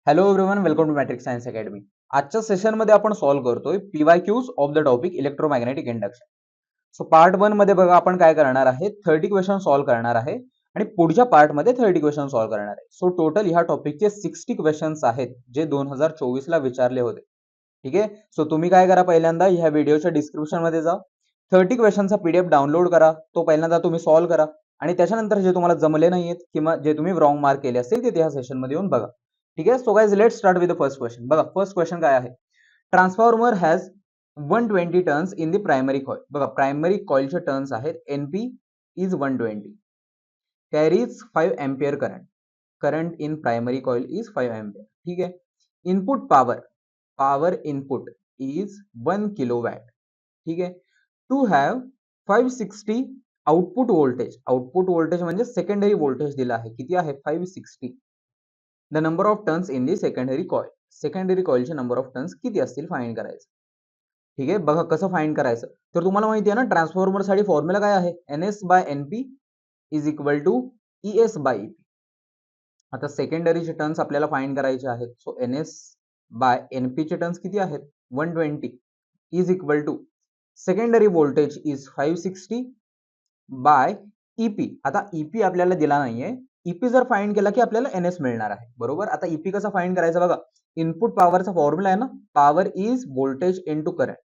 Hello everyone, welcome to matrix science academy. आजच्या सेशनमध्ये आपण सॉल्व्ह करतोय PYQs of the topic electromagnetic induction. So part 1 मध्ये बघा आपण काय करणार आहे, 30 क्वेश्चन सॉल्व्ह करणार आहे आणि पुढच्या पार्टमध्ये 30 क्वेश्चन सॉल्व्ह करणार आहे. सो टोटल ह्या टॉपिकचे 60 क्वेश्चन्स आहेत जे 2024 ला विचारले होते. ठीक आहे. सो तुम्ही काय करा, पहिल्यांदा ह्या व्हिडिओच्या डिस्क्रिप्शन मध्ये जा, 30 क्वेश्चनचा पीडीएफ डाउनलोड करा, तो पहिल्यांदा तुम्ही सॉल्व्ह करा आणि त्याच्यानंतर जे तुम्हाला जमले नाहीत किंवा जे तुम्ही रॉंग मार्क केले असतील ते ह्या सेशन मध्ये येऊन बघा. ठीक आहे. So guys, let's start with the first question. बघा फर्स्ट क्वेश्चन काय आहे, transformer has 120 turns in the primary coil. बघा प्रायमरी कॉइलचे टर्न्स आहेत, NP is 120, carries 5 ampere current in primary coil is 5 ampere. ठीक आहे. Input power input is 1 kilowatt. ठीक आहे. To have 560 output voltage म्हणजे सेकंडरी व्होल्टेज दिला आहे, किती आहे 560. The number of turns in the secondary कॉइलचे नंबर ऑफ टर्न्स किती असतील फाइंड करायचं. ठीक आहे. बघा कसं फाइंड करायचं, तर तुम्हाला माहिती आहे ना ट्रान्सफॉर्मर साठी फॉर्म्युला काय आहे, NS by NP is equal to ES by EP. आता सेकंडरीचे टर्न्स आपल्याला फाइंड करायचे आहेत. सो एनएस बाय एनपी चे टर्न्स किती आहेत 120 is equal to secondary voltage is 560 by EP. आता ईपी आपल्याला दिला नाहीये, ईपी जर फाइंड केला की आपल्याला एनएस मिळणार आहे. बरोबर. आता ईपी कसा फाइंड करायचा बघा, इनपुट पॉवरचा फॉर्म्युला आहे ना, power is voltage into current.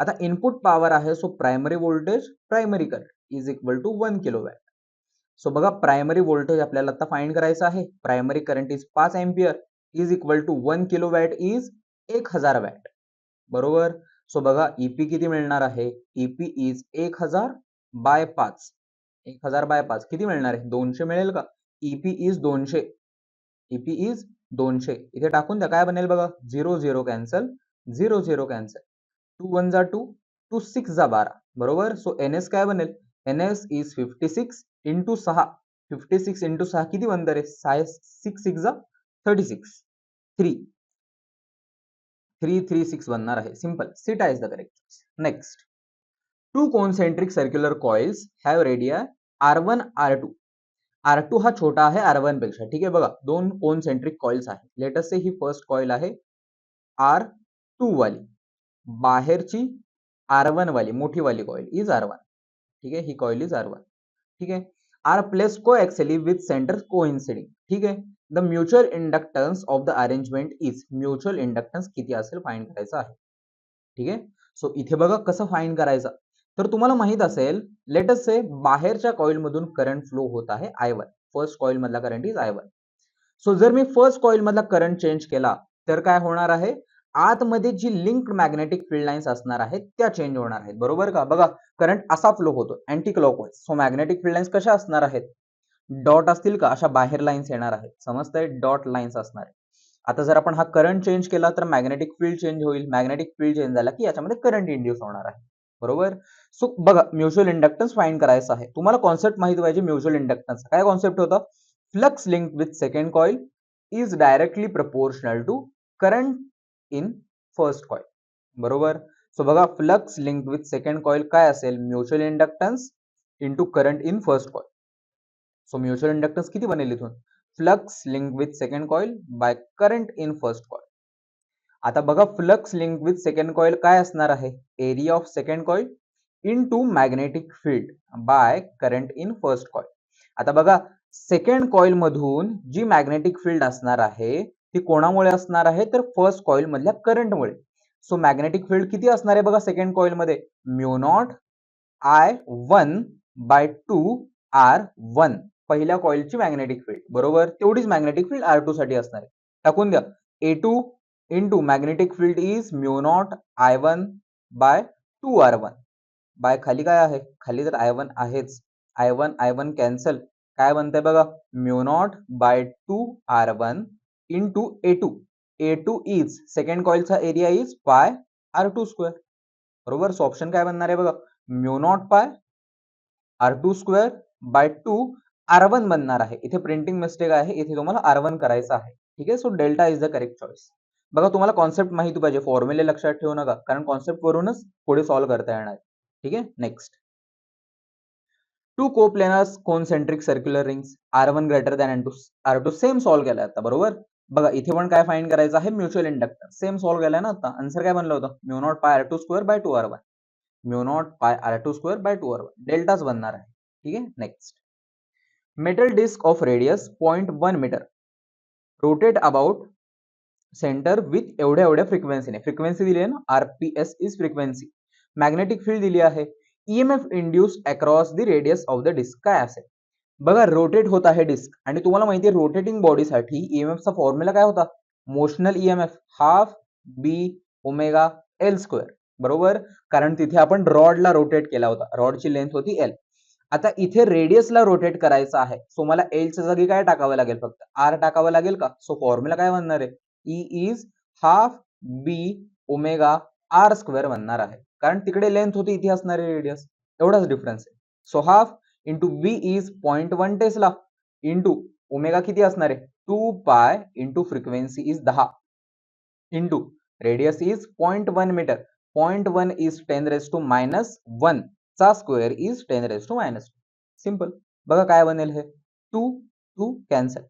आता इनपुट पॉवर आहे, so primary voltage primary current is equal to 1 kilowatt. So बघा प्रायमरी व्होल्टेज आपल्याला आता फाइंड करायचं आहे, primary current is 5 ampere is equal to 1 kilowatt is 1000 watt. बरोबर. सो बघा EP किती मिळणार आहे, ईपी इज 1000 बाय 5. 1000 बाय 5 किती मिळणार आहे, 200 मिळेल का. ईपी इज 200, ईपी इज 200 इथे टाकून द्या, काय बनेल बघा, 0 0 कॅन्सल, 0 0 कॅन्सल, 2 1 जा 2, 2 6 जा 12. बरोबर. सो एनएस काय बनेल, एनएस इज 56 इंटू 6, 56 इंटू 6 किती बनतं रे, 6 6 जा 36, 3 3 3 6 बनणार आहे. Simple, zeta is the correct. Next, two concentric circular coils have radii R1 R2. R2 हा छोटा आहे R1 पेक्षा. ठीक आहे. बघा दोन कॉन्सेंट्रिक कॉइल्स आहेत. लेट अस से ही फर्स्ट कॉइल आहे R2 वाली, बाहेरची R1 वाली मोठी वाली कॉइल इज R1. ठीक आहे. ही कॉइल इज R1. ठीक आहे. Are placed coaxially with centre coinciding. ठीक आहे. The mutual inductance of the arrangement is, mutual inductance किती असेल फाइंड करायचं आहे. ठीक आहे. सो इथे बघा कसं फाइंड करायचं, तर तुम्हाला माहित असेल, लेट अस से बाहेरच्या कॉइल मधून करंट फ्लो होत आहे I1, फर्स्ट कॉइल मधला करंट इज I1. सो जर मी फर्स्ट कॉइल मधला करंट चेंज केला तर काय होणार आहे, आतमध्ये जी लिंक्ड मॅग्नेटिक फील्ड लाईन्स असणार आहेत त्या चेंज होणार आहेत. बरोबर का. बघा करंट असा फ्लो होतो anti clockwise. So magnetic field lines कशा असणार आहेत, डॉट असतील का, अशा बाहेर लाईन्स येणार आहेत. समजतंय, डॉट लाईन्स असणार आहे. आता जर आपण हा करंट चेंज केला तर मॅग्नेटिक फील्ड चेंज होईल, मॅग्नेटिक फील्ड चेंज झाला की याच्यामध्ये करंट इंड्यूस होणार आहे. बरोबर. सो बघा म्युच्युअल इंडक्टन्स फाइंड करायचं आहे. तुम्हाला कॉन्सेप्ट माहिती पाहिजे म्युच्युअल इंडक्टन्स काय कॉन्सेप्ट होता, flux link with second coil is directly proportional to current in first coil. बरोबर. सो बघा flux link with second coil काय असेल, mutual inductance into current in first coil. So mutual inductance किती बनेल इथून, flux link with second coil by current in first coil. आता बघा flux link with second coil काय असणार आहे, area of second coil into magnetic field bye current in first coil. आता बघा सेकंड कॉइल मधून जी मॅग्नेटिक फील्ड असणार आहे ती कोणामुळे असणार आहे, तर फर्स्ट कॉइल मधल्या करंटमुळे. सो मॅग्नेटिक फील्ड किती असणार आहे बघा सेकंड कॉइल मध्ये, mu naught I1 by 2 R1, पहिल्या कॉइलची मॅग्नेटिक फील्ड. बरोबर. तेवढीच मॅग्नेटिक फील्ड R2 साठी असणार आहे. टाकून द्या, A2 into magnetic field is mu naught I1 by 2 R1 by खाली काय आहे, खाली तर I1 आहेच, I1 I1 कॅन्सल, काय बनतंय बघा, mu naught by 2 R1 into A2. A2 is second कॉइलचा area is pi R2 square. बरोबर. सो ऑप्शन काय बनणार आहे बघा, म्यू नॉट पाय R2 स्क्वेअर बाय 2 R1 बनणार आहे. इथे प्रिंटिंग मिस्टेक आहे, इथे तुम्हाला R1 करायचं आहे. ठीक आहे. So delta is the correct choice. बघा तुम्हाला कॉन्सेप्ट माहिती पाहिजे, फॉर्म्युले लक्षात ठेवू नका, कारण कॉन्सेप्ट वरूनच पुढे सॉल्व्ह करता येणार. ठीक आहे. Next, two coplanar concentric circular rings R1 greater than R2 same solve केला आता. बरोबर. बघा इथे पण काय फाइंड करायचं आहे, म्युच्युअल इंडक्टर. सेम सॉल्व्ह केलाय ना आता. आन्सर काय बनलं होतं, म्यू नॉट पाय R2 square by 2R1. Mu naught पाय R2 स्क्वेअर बाय 2R1. डेल्टाच बनणार आहे. ठीक आहे. Next, metal disc of radius 0.1 metre rotate about centre with एवढ्या एवढ्या फ्रिक्वेन्सीने. फ्रिक्वेन्सी दिली आहे ना, RPS is frequency. Magnetic field दिली आहे. EMF induced across the radius of the disc काय असेल. बघा रोटेट होत आहे डिस्क आणि तुम्हाला माहिती आहे रोटेटिंग बॉडीसाठी ईएमएफचा फॉर्म्युला काय होता, motional EMF half B omega L square. बरोबर, कारण तिथे आपण रॉडला रोटेट केला होता, रॉडची लेंथ होती एल. आता इथे रेडियसला रोटेट करायचं आहे, सो मला एलच्या जागी काय टाकावं लागेल, फक्त आर टाकावं लागेल का. सो फॉर्म्युला काय बनणार आहे, E is half B omega R square बनणार आहे, कारण तिकडे लेंथ होती, इथे असणारे रेडियस, एवढाच डिफरन्स आहे. So half into B is 0.1 tesla into omega किती असणार आहे 2 pi into frequency is 10 into radius is 0.1 metre. 0.1 is 10⁻⁻1 चा स्क्वेअर इज 10⁻². सिंपल. बघा काय बनेल हे 2 2 कॅन्सल,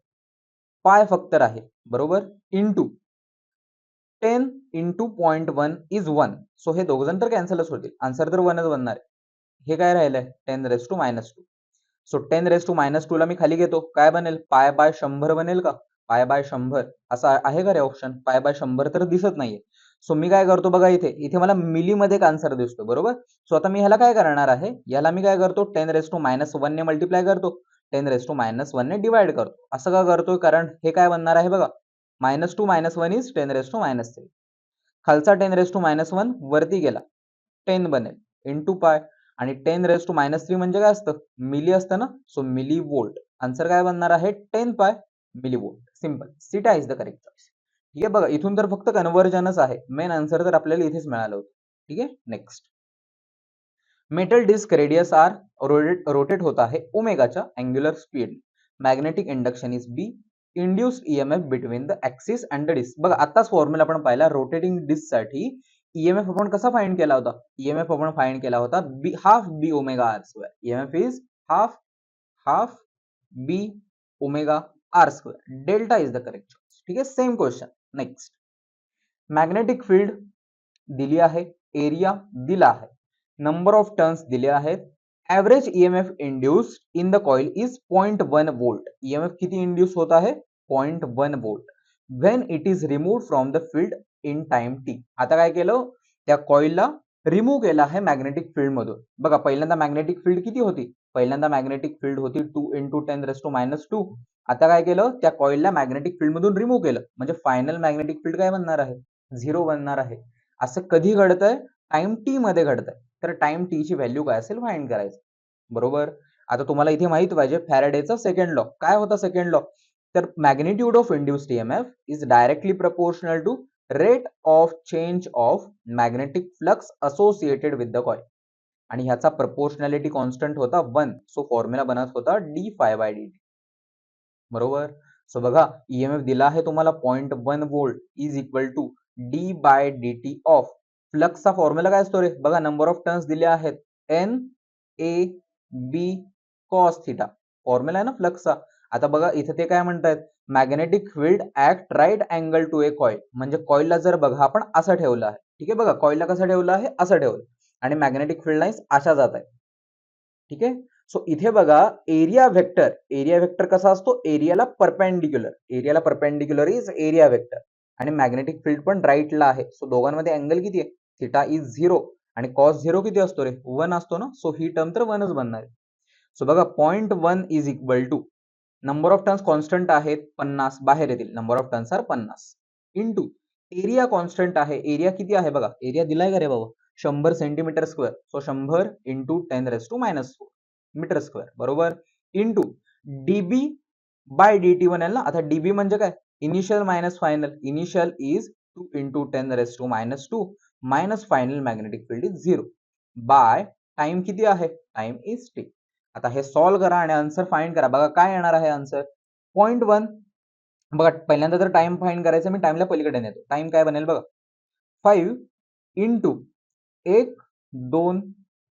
पाय फक्त राहील. बरोबर, इंटू 10 इंटू 0.1 इज 1. सो हे दोघ जण तर कॅन्सलच होतील, आन्सर तर 1च बनणार आहे. हे काय राहिलंय 10⁻². सो 10⁻² ला मी खाली घेतो, काय बनेल पाय बाय 100 बनेल का, पाय बाय 100 असा आहे का रे ऑप्शन, पाय बाय 100 तर दिसत नाहीये. सो मी काय करतो बघा, इथे मला मिली मध्ये एक आन्सर दिसतो. बरोबर, सो आता मी ह्याला काय करणार आहे, याला मी काय करतो 10⁻⁻1 ने मल्टिप्लाय करतो, 10⁻⁻1 ने डिवाइड करतो. असं का करतोय, कारण हे काय बनणार आहे बघा, -2 - 1 इज 10⁻⁻3. खालचा 10⁻⁻1 वरती गेला 10 बनेल इंटू पाय, आणि 10⁻³ म्हणजे काय असतं, मिली असतं ना. So milli volt. आन्सर काय बनणार आहे 10 पाय milli volt. Simple. Zeta is the correct choice. ठीक आहे. बघा इथून तर फक्त कन्व्हर्जनच आहे, मेन आन्सर तर आपल्याला इथेच मिळालं होतं. ठीक आहे. Next, metal disc radius R rotate होता है ओमेगाच्या angular speed. Magnetic induction is B. Induced EMF between the axis and the disc. बघा आताच फॉर्म्युला आपण पाहिला रोटेटिंग डिस्क साठी ईएमएफ आपण कसा फाइंड केला होता, ईएमएफ आपण फाइंड केला होता half B omega R square. EMF is half B omega R square. Delta is the correct choice. ठीक आहे. Same question. Next, magnetic field दिली आहे, एरिया दिला आहे, नंबर ऑफ टर्न्स दिले आहेत, average EMF induced in the coil is 0.1 volt. EMF किती induce होता है 0.1 volt. When it is removed from the field in time T. आता काय केलं, त्या कॉइलला रिमूव्ह केला आहे मॅग्नेटिक फील्ड मधून. बघा पहिल्यांदा मॅग्नेटिक फील्ड किती होती, पहिल्यांदा मॅग्नेटिक फील्ड होती 2 × 10⁻². आता काय केलं, त्या कॉइलला मॅग्नेटिक फील्ड मधून रिमूव्ह केलं, म्हणजे फायनल मॅग्नेटिक फील्ड काय बनणार आहे 0 बनणार आहे. असं कधी घडतंय, टाइम टी मध्ये घडतंय. तर टाइम टी ची व्हॅल्यू काय असेल फाइंड करायचं. बरोबर, आता तुम्हाला इथे माहित पाहिजे फॅरेडेचा सेकंड लॉ. काय होता सेकंड लॉ, तर magnitude of induced EMF is directly proportional to rate of change of magnetic flux associated with the coil. आणि ह्याचा प्रपोर्शनॅलिटी कॉन्स्टंट होता 1. सो फॉर्म्युला बनत होता d∅dt. बरोबर, सो बघा ईएमएफ दिला आहे तुम्हाला 0.1 volt is equal to d/dt of फ्लक्सचा फॉर्म्युला काय असतो रे, बघा नंबर ऑफ टर्न्स दिले आहेत n a b cos theta. Formula आहे ना फ्लक्सचा. आता बघा इथे ते काय म्हणतायत, magnetic field act right angle to a coil. म्हणजे कॉइलला जर बघा आपण असं ठेवलं आहे, ठीक आहे, बघा कॉइलला कसं ठेवलं आहे, असं ठेवलं, आणि मॅग्नेटिक फील्ड लाईन्स अशा जात आहे. ठीक आहे. सो इथे बघा एरिया वेक्टर कसा असतो, एरियाला परपेंडिक्युलर इज एरिया वेक्टर, आणि मॅग्नेटिक फील्ड पण राईटला आहे. सो दोघांमध्ये अँगल किती आहे, थिटा इज 0, आणि cos 0 किती असतो रे 1 असतो ना. सो ही टर्म तर 1च बनणार आहे. सो बघा 0.1 is equal to number of turns constant आहेत 50 बाहेर येतील, number of turns are 50 into area constant आहे, एरिया किती आहे बघा, एरिया दिलाय का रे बाबा 100 centimetre square. So 100 into 10⁻⁻4 metre square. बरोबर, इंटू डीबी बाय dt बनेल ना. आता डीबी म्हणजे काय, initial minus final. Initial is 2 into 10⁻⁻2 minus final magnetic field is 0 by time किती आहे, टाइम इज t. आता हे सॉल्व्ह करा आणि आन्सर फाइंड करा. बघा काय येणार आहे आन्सर 0.1. बघा पहिल्यांदा तर टाइम फाइंड करायचं, मी टाइमला पलीकडे नेतो. टाइम काय बनेल बघा 5 इंटू 1 2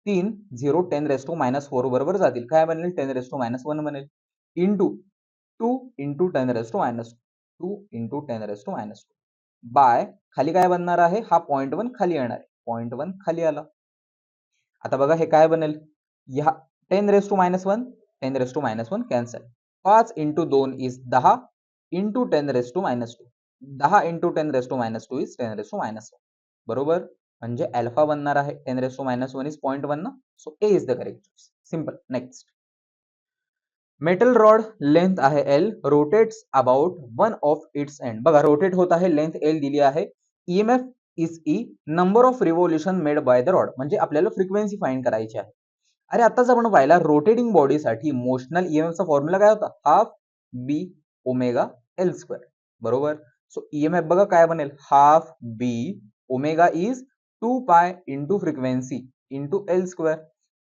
3 0 10⁻⁻4 बरोबर जातील, काय बनेल 10⁻⁻1 बनेल, इंटू 2 इंटू 10⁻². 2 इंटू 10⁻⁻². बाय खाली काय बनणार आहे, हा 0.1 खाली येणार आहे, 0.1 खाली आला. आता बघा हे काय बनेल, ह्या 10⁻⁻1 10⁻⁻1 cancel. 5 into 2 is 10 into 10⁻². 10 into 10⁻² is 10⁻1. बरोबर, म्हणजे अल्फा बनणार आहे 10⁻1 इज 0.1 ना. So A is the correct choice. Simple. Next, metal rod length आहे L, rotates about one of its end. बघा रोटेट होत आहे, लेंथ एल दिली आहे, EMF is E, number of revolution made by the rod. म्हणजे आपल्याला frequency find करायची आहे. अरे आताच आपण पाहिला रोटेटिंग बॉडीसाठी मोशनल ईएमएफचा फॉर्म्युला काय होता, half B omega L square. बरोबर. सो ईएमएफ बघा काय बनेल, half B omega is 2 pi into frequency into L square.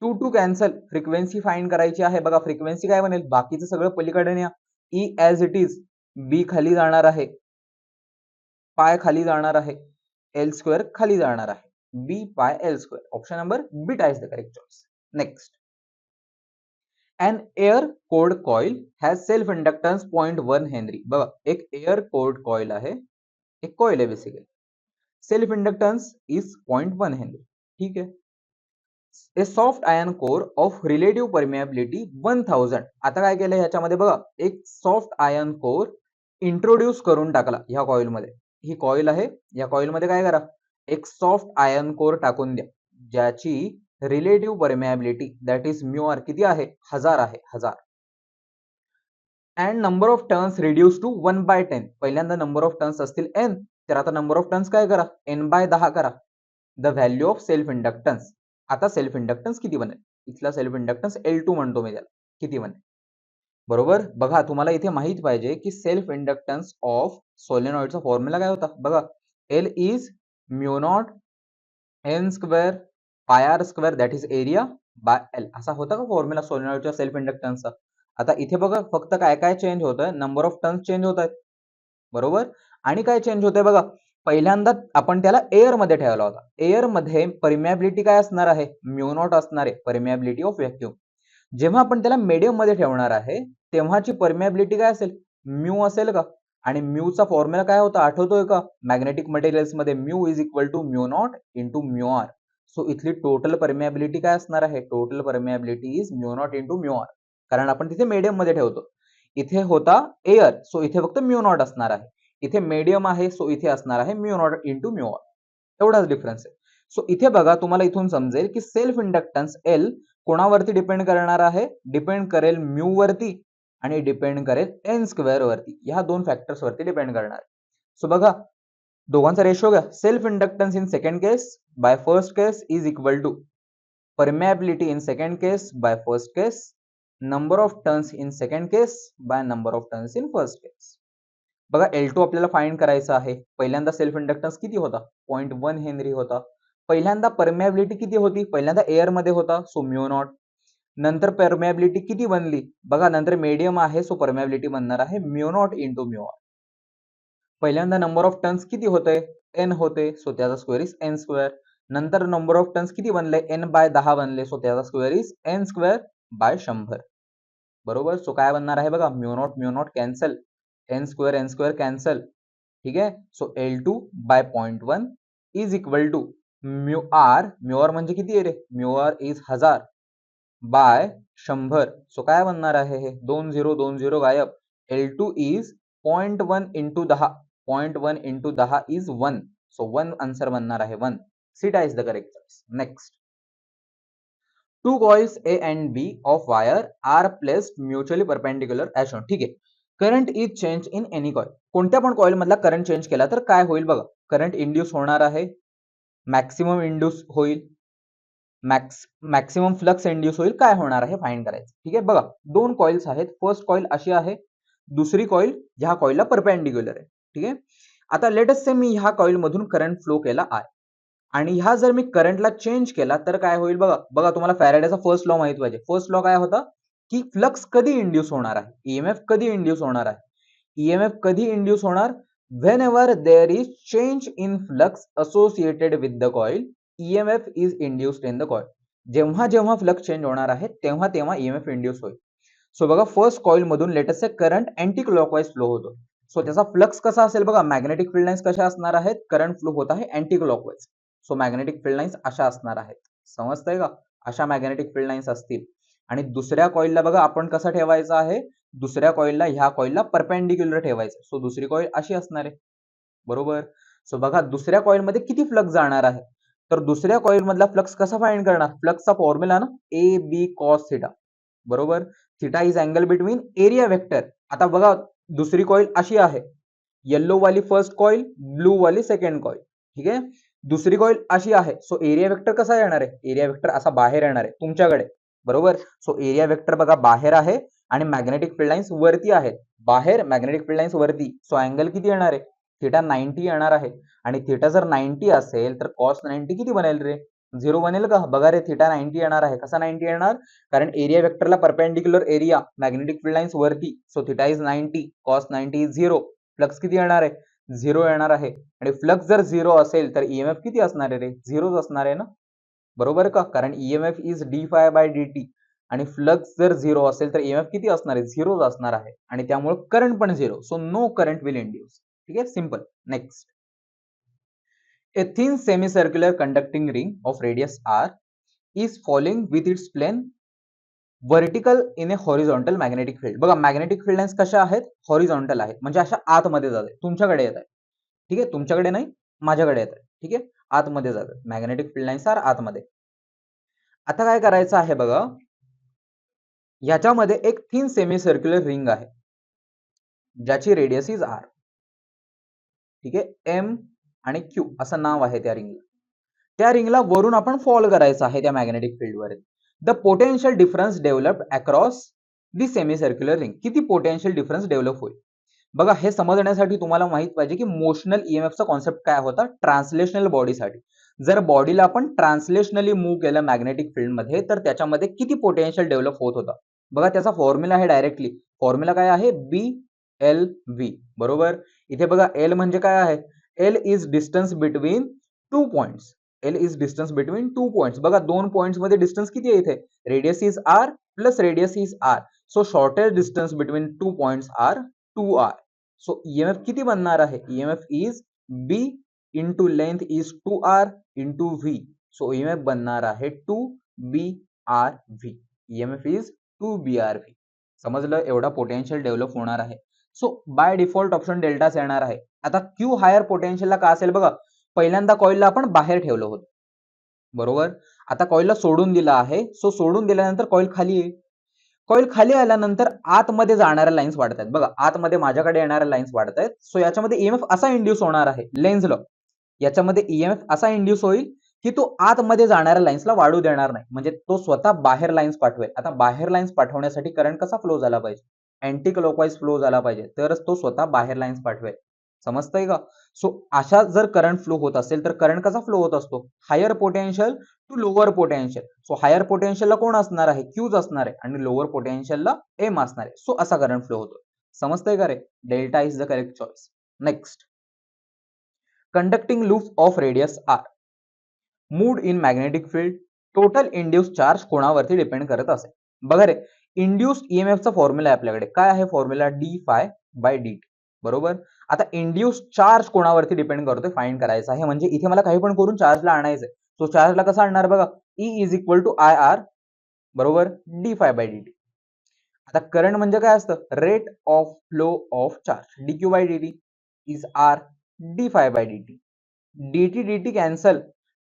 2 2 cancel, frequency find करायची आहे. बघा फ्रिक्वेन्सी काय बनेल, बाकीचं सगळं पलीकडे न्या, ई ॲज इट इज, बी खाली जाणार आहे, पाय खाली जाणार आहे, एल स्क्वेअर खाली जाणार आहे, बी पाय L square. Option number beta is the correct choice. Next, an air cord coil has self inductance 0.1 Henry. बघा एक एअर कोर्ड कॉइल आहे, एक कॉइल आहे basically, self inductance is 0.1 Henry. ठीक आहे. ए soft iron core of relative permeability 1000. आता काय केलं ह्याच्यामध्ये बघा, एक सॉफ्ट आयर्न कोर इंट्रोड्यूस करून टाकला ह्या कॉइल मध्ये. ही कॉइल आहे, या कॉइल मध्ये काय करा, एक सॉफ्ट आयर्न कोर टाकून द्या, ज्याची relative permeability that is mu R किती आहे, 1000 आहे, 1000. And number of turns reduce to 1/10. पहिल्यांदा नंबर ऑफ टर्न्स असतील n, तर आता नंबर ऑफ टर्न्स काय करा, n/10 करा. The value of self inductance. आता सेल्फ इंडक्टन्स किती बनेल, इथला सेल्फ इंडक्टन्स L2 म्हणतो मी त्याला, किती बनेल. बरोबर. बघा तुम्हाला इथे माहित पाहिजे की सेल्फ इंडक्टन्स ऑफ सोलेनॉइडचा फॉर्म्युला काय होता. बघा L is mu naught n square pi R square that is area by L. असा होता का फॉर्म्युला सोलेनॉइडच्या सेल्फ इंडक्टन्सचा. आता इथे बघा फक्त काय काय चेंज होत आहे, नंबर ऑफ टर्न्स चेंज होत आहेत. बरोबर. आणि काय चेंज होते बघा, पहिल्यांदा आपण त्याला एअर मध्ये ठेवला होता, एअर मध्ये परमिएबिलिटी काय असणार आहे, म्यू नॉट असणार आहे, परमिएबिलिटी ऑफ व्हॅक्यूम. जेव्हा आपण त्याला मीडियम मध्ये ठेवणार आहे तेव्हाची परमिएबिलिटी काय असेल, म्यू असेल का. आणि म्यूचा फॉर्म्युला काय होता आठवतोय का, मॅग्नेटिक मटेरियल्स मध्ये mu is equal to mu naught into mu R. So इथली टोटल परमिएबिलिटी काय असणार आहे, total permeability is mu naught into mu R, कारण आपण तिथे मीडियम मध्ये ठेवतो. इथे होता एअर, सो इथे फक्त म्यू नॉट असणार आहे. इथे मीडियम आहे, सो इथे असणार आहे mu naught into mu R. एवढाच डिफरन्स आहे. सो इथे बघा तुम्हाला इथून समजेल की सेल्फ इंडक्टन्स एल कोणावरती डिपेंड करणार आहे, डिपेंड करेल म्यू वरती आणि डिपेंड करेल एन स्क्वेअर वरती. ह्या दोन फॅक्टर्स वरती डिपेंड करणार. सो बघा दोघांचा रेशो घ्या, self inductance in second case by first case is equal to permeability in second case by first case, number of turns in second case by number of turns in first case. बघा L2 आपल्याला find करायचा आहे. पहिल्यांदा self inductance किती होता, 0.1 Henry होता. पहिल्यांदा permeability किती होती, पहिल्यांदा एअर मध्ये होता, सो म्यू नॉट. नंतर परमिएबिलिटी किती बनली, बघा नंतर मीडियम आहे, सो परमिएबिलिटी बनणार आहे mu naught into mu R. पहिल्यांदा नंबर ऑफ टर्न्स किती होते, n होते, सो त्याचा स्क्वेअर इज n स्क्वेअर. नंतर नंबर ऑफ टर्न्स किती बनले, n/10 बनले, सो त्याचा square is n square by 100. बरोबर. सो काय बनणार आहे बघा, mu naught cancel, n square cancel. ठीक आहे. So L2 by 0.1 is equal to mu R म्हणजे किती आहे रे, mu R is 1000 bye 100. So काय बनणार आहे हे, 20 गायब. L2 is 0.1 into 10, 0.1 into 10 is 1. So 1 answer बनणार आहे 1. सीटा is the correct choice. Next, two coils A and B of wire are placed mutually perpendicular as shown. ठीक आहे. Current is change in any coil. कोणत्या पण coil मधला current change केला तर काय होईल बघा, करंट इंड्यूस होणार आहे, मॅक्सिमम इंड्यूस होईल, मॅक्सिमम फ्लक्स इंड्यूस होईल, काय होणार आहे फाइंड करायचं. ठीक आहे. बघा दोन कॉइल्स आहेत, फर्स्ट कॉइल अशी आहे, दुसरी कॉइल ह्या कॉइलला परपेंडिक्युलर आहे. ठीक आहे. आता लेट अस से मी ह्या कॉइल मधून करंट फ्लो केला आहे आणि ह्या जर मी करंटला चेंज केला तर काय होईल बघा. बघा तुम्हाला फॅरेडेचा फर्स्ट लॉ माहित पाहिजे. फर्स्ट लॉ काय होता की फ्लक्स कधी इंड्यूस होणार आहे, ईएमएफ कधी इंड्यूस होणार आहे. ईएमएफ कधी इंड्यूस होणार, whenever there is change in flux associated with the coil, EMF is induced in the coil. जेव्हा जेव्हा फ्लक्स चेंज होणार आहे तेव्हा तेव्हा ईएमएफ इंड्यूस होईल. सो बघा फर्स्ट कॉइल मधून let us say current anti clockwise flow होतो. सो त्याचा फ्लक्स कसा असेल बघा, मॅग्नेटिक फील्ड लाईन्स कशा असणार आहेत, करंट फ्लो होत आहे anti clockwise. So magnetic field lines अशा असणार आहेत. समजतंय का, अशा मॅग्नेटिक फील्ड लाईन्स असतील. आणि दुसऱ्या कॉइलला बघा आपण कसं ठेवायचं आहे, दुसऱ्या कॉइलला ह्या कॉइलला परपेंडिक्युलर ठेवायचं. सो दुसरी कॉइल अशी असणार आहे, बरोबर. सो बघा दुसऱ्या कॉइल मध्ये किती फ्लक्स जाणार आहे, तर दुसऱ्या कॉइल मधला फ्लक्स कसा फाइंड करणार, फ्लक्सचा फॉर्म्युला ना ए बी कॉस थिटा, बरोबर. Theta is angle between area vector. आता बघा दुसरी कॉइल अशी आहे, येल्लो वाली फर्स्ट कॉइल, ब्लू वाली सेकंड कॉइल, ठीक आहे. दुसरी कॉइल अशी आहे. सो एरिया वेक्टर कसा येणार आहे, एरिया वेक्टर असा बाहेर येणार आहे तुमच्याकडे, बरोबर. सो एरिया वेक्टर बघा बाहेर आहे आणि मॅग्नेटिक फील्ड लाईन्स वरती आहेत, बाहेर मॅग्नेटिक फील्ड लाईन्स वरती. सो अँगल किती येणार आहे, थिटा 90 येणार आहे. आणि थिटा जर 90 असेल तर कॉस 90 किती बनेल रे, 0 बनेल का, बघा रे थिटा 90 येणार आहे. कसा 90 येणार, कारण एरिया वेक्टरला perpendicular area magnetic field lines वरती. So theta is 90, cos 90 is 0. Flux किती येणार आहे, 0 येणार आहे. आणि फ्लक्स जर 0 असेल तर ईएमएफ किती असणार आहे रे, 0 असणार आहे ना, बरोबर का, कारण EMF is d phi by d t. आणि फ्लक्स जर 0 असेल तर ईएमएफ किती असणार आहे, 0 असणार आहे. आणि त्यामुळे करंट पण 0. So no current will induce. ठीक आहे, simple. Next, a thin semicircular conducting ring of radius r is falling with its plane vertical in a horizontal magnetic field. बघा मॅग्नेटिक फील्ड लाईन्स कशा आहेत, हॉरिझॉन्टल आहेत, म्हणजे अशा आतमध्ये जात आहेत, तुमच्याकडे येत आहे. ठीक आहे, तुमच्याकडे नाही माझ्याकडे येत आहे. ठीक आहे, आतमध्ये जातात मॅग्नेटिक फील्ड लाईन्स आतमध्ये. आता काय करायचं आहे बघा, याच्यामध्ये एक थिन सेमी सर्क्युलर रिंग आहे ज्याची रेडियस इज आर. ठीक आहे, एम आणि क्यू असं नाव आहे त्या रिंगला. त्या रिंगला वरून आपण फॉल करायचं आहे त्या मॅग्नेटिक फील्डवर. The potential difference develop across the semi circular ring. किती पोटेन्शियल डिफरन्स डेव्हलप होईल बघा. हे समजण्यासाठी तुम्हाला माहित पाहिजे की मोशनल ईएमएफचा कॉन्सेप्ट काय होता ट्रान्सलेशनल बॉडीसाठी. जर बॉडीला आपण ट्रान्सलेशनली मूव्ह केलं मॅग्नेटिक फील्डमध्ये तर त्याच्यामध्ये किती पोटेन्शियल डेव्हलप होत होता बघा. त्याचा फॉर्म्युला आहे डायरेक्टली. फॉर्म्युला काय आहे, बी एल व्ही, बरोबर. इथे बघा एल म्हणजे काय आहे, L is distance between two points. L is distance between two points. बघा दोन पॉइंट्स मध्ये डिस्टन्स किती आहे इथे, radius is R plus radius is R. So shortest distance between two points are 2r. So EMF किती बनणार आहे, EMF is B into length is 2r into V. So EMF बनणार आहे 2BRV. EMF is 2BRV. समजलं, एवढा potential develop होणार आहे. So by default option डेल्टाच येणार आहे. आता क्यू हायर पोटेन्शियलला का असेल बघा, पहिल्यांदा कॉइलला आपण बाहेर ठेवलं होतं, बरोबर. आता कॉइलला सोडून दिला आहे. सो सोडून दिल्यानंतर कॉइल खाली आहे. कॉइल खाली आल्यानंतर आतमध्ये जाणाऱ्या लाईन्स वाढत आहेत बघा, आतमध्ये माझ्याकडे येणाऱ्या लाईन्स वाढत आहेत. सो याच्यामध्ये ईएमएफ असा इंड्यूस होणार आहे, लेन्झ लॉ. याच्यामध्ये ईएमएफ असा इंड्यूस होईल की तो आतमध्ये जाणाऱ्या लाईन्सला वाढू देणार नाही, म्हणजे तो स्वतः बाहेर लाईन्स पाठवेल. आता बाहेर लाईन्स पाठवण्यासाठी करंट कसा फ्लो झाला पाहिजे, अँटी क्लॉकवाईज फ्लो झाला पाहिजे, तरच तो स्वतः बाहेर लाईन्स पाठवेल. समजतंय का. सो अशा जर करंट फ्लो होत असेल तर करंट कसा फ्लो होत असतो, higher potential to lower potential. So higher पोटेन्शियलला कोण असणार आहे, क्यूज असणार आहे, आणि लोअर पोटेन्शियलला एम असणार आहे. सो असा करंट फ्लो होतो. समजतंय का रे, delta is the correct choice. Next, conducting loop of radius R moved in magnetic field, total induce charge कोणावरती डिपेंड करत असेल. बघा रे, इंड्यूस ईएमएफचा फॉर्म्युला आहे आपल्याकडे, काय आहे formula, d phi by d t, बरोबर. आता इंड्यूस चार्ज कोणावरती डिपेंड करतोय फाइंड करायचं आहे, म्हणजे इथे मला काही पण करून चार्जला आणायचंय. सो चार्जला कसं आणणार बघा, E is equal to I R, बरोबर, d phi by d t. आता करंट म्हणजे काय असतं, rate of flow of charge, d q by d t is R d phi by d t. D t d t cancel,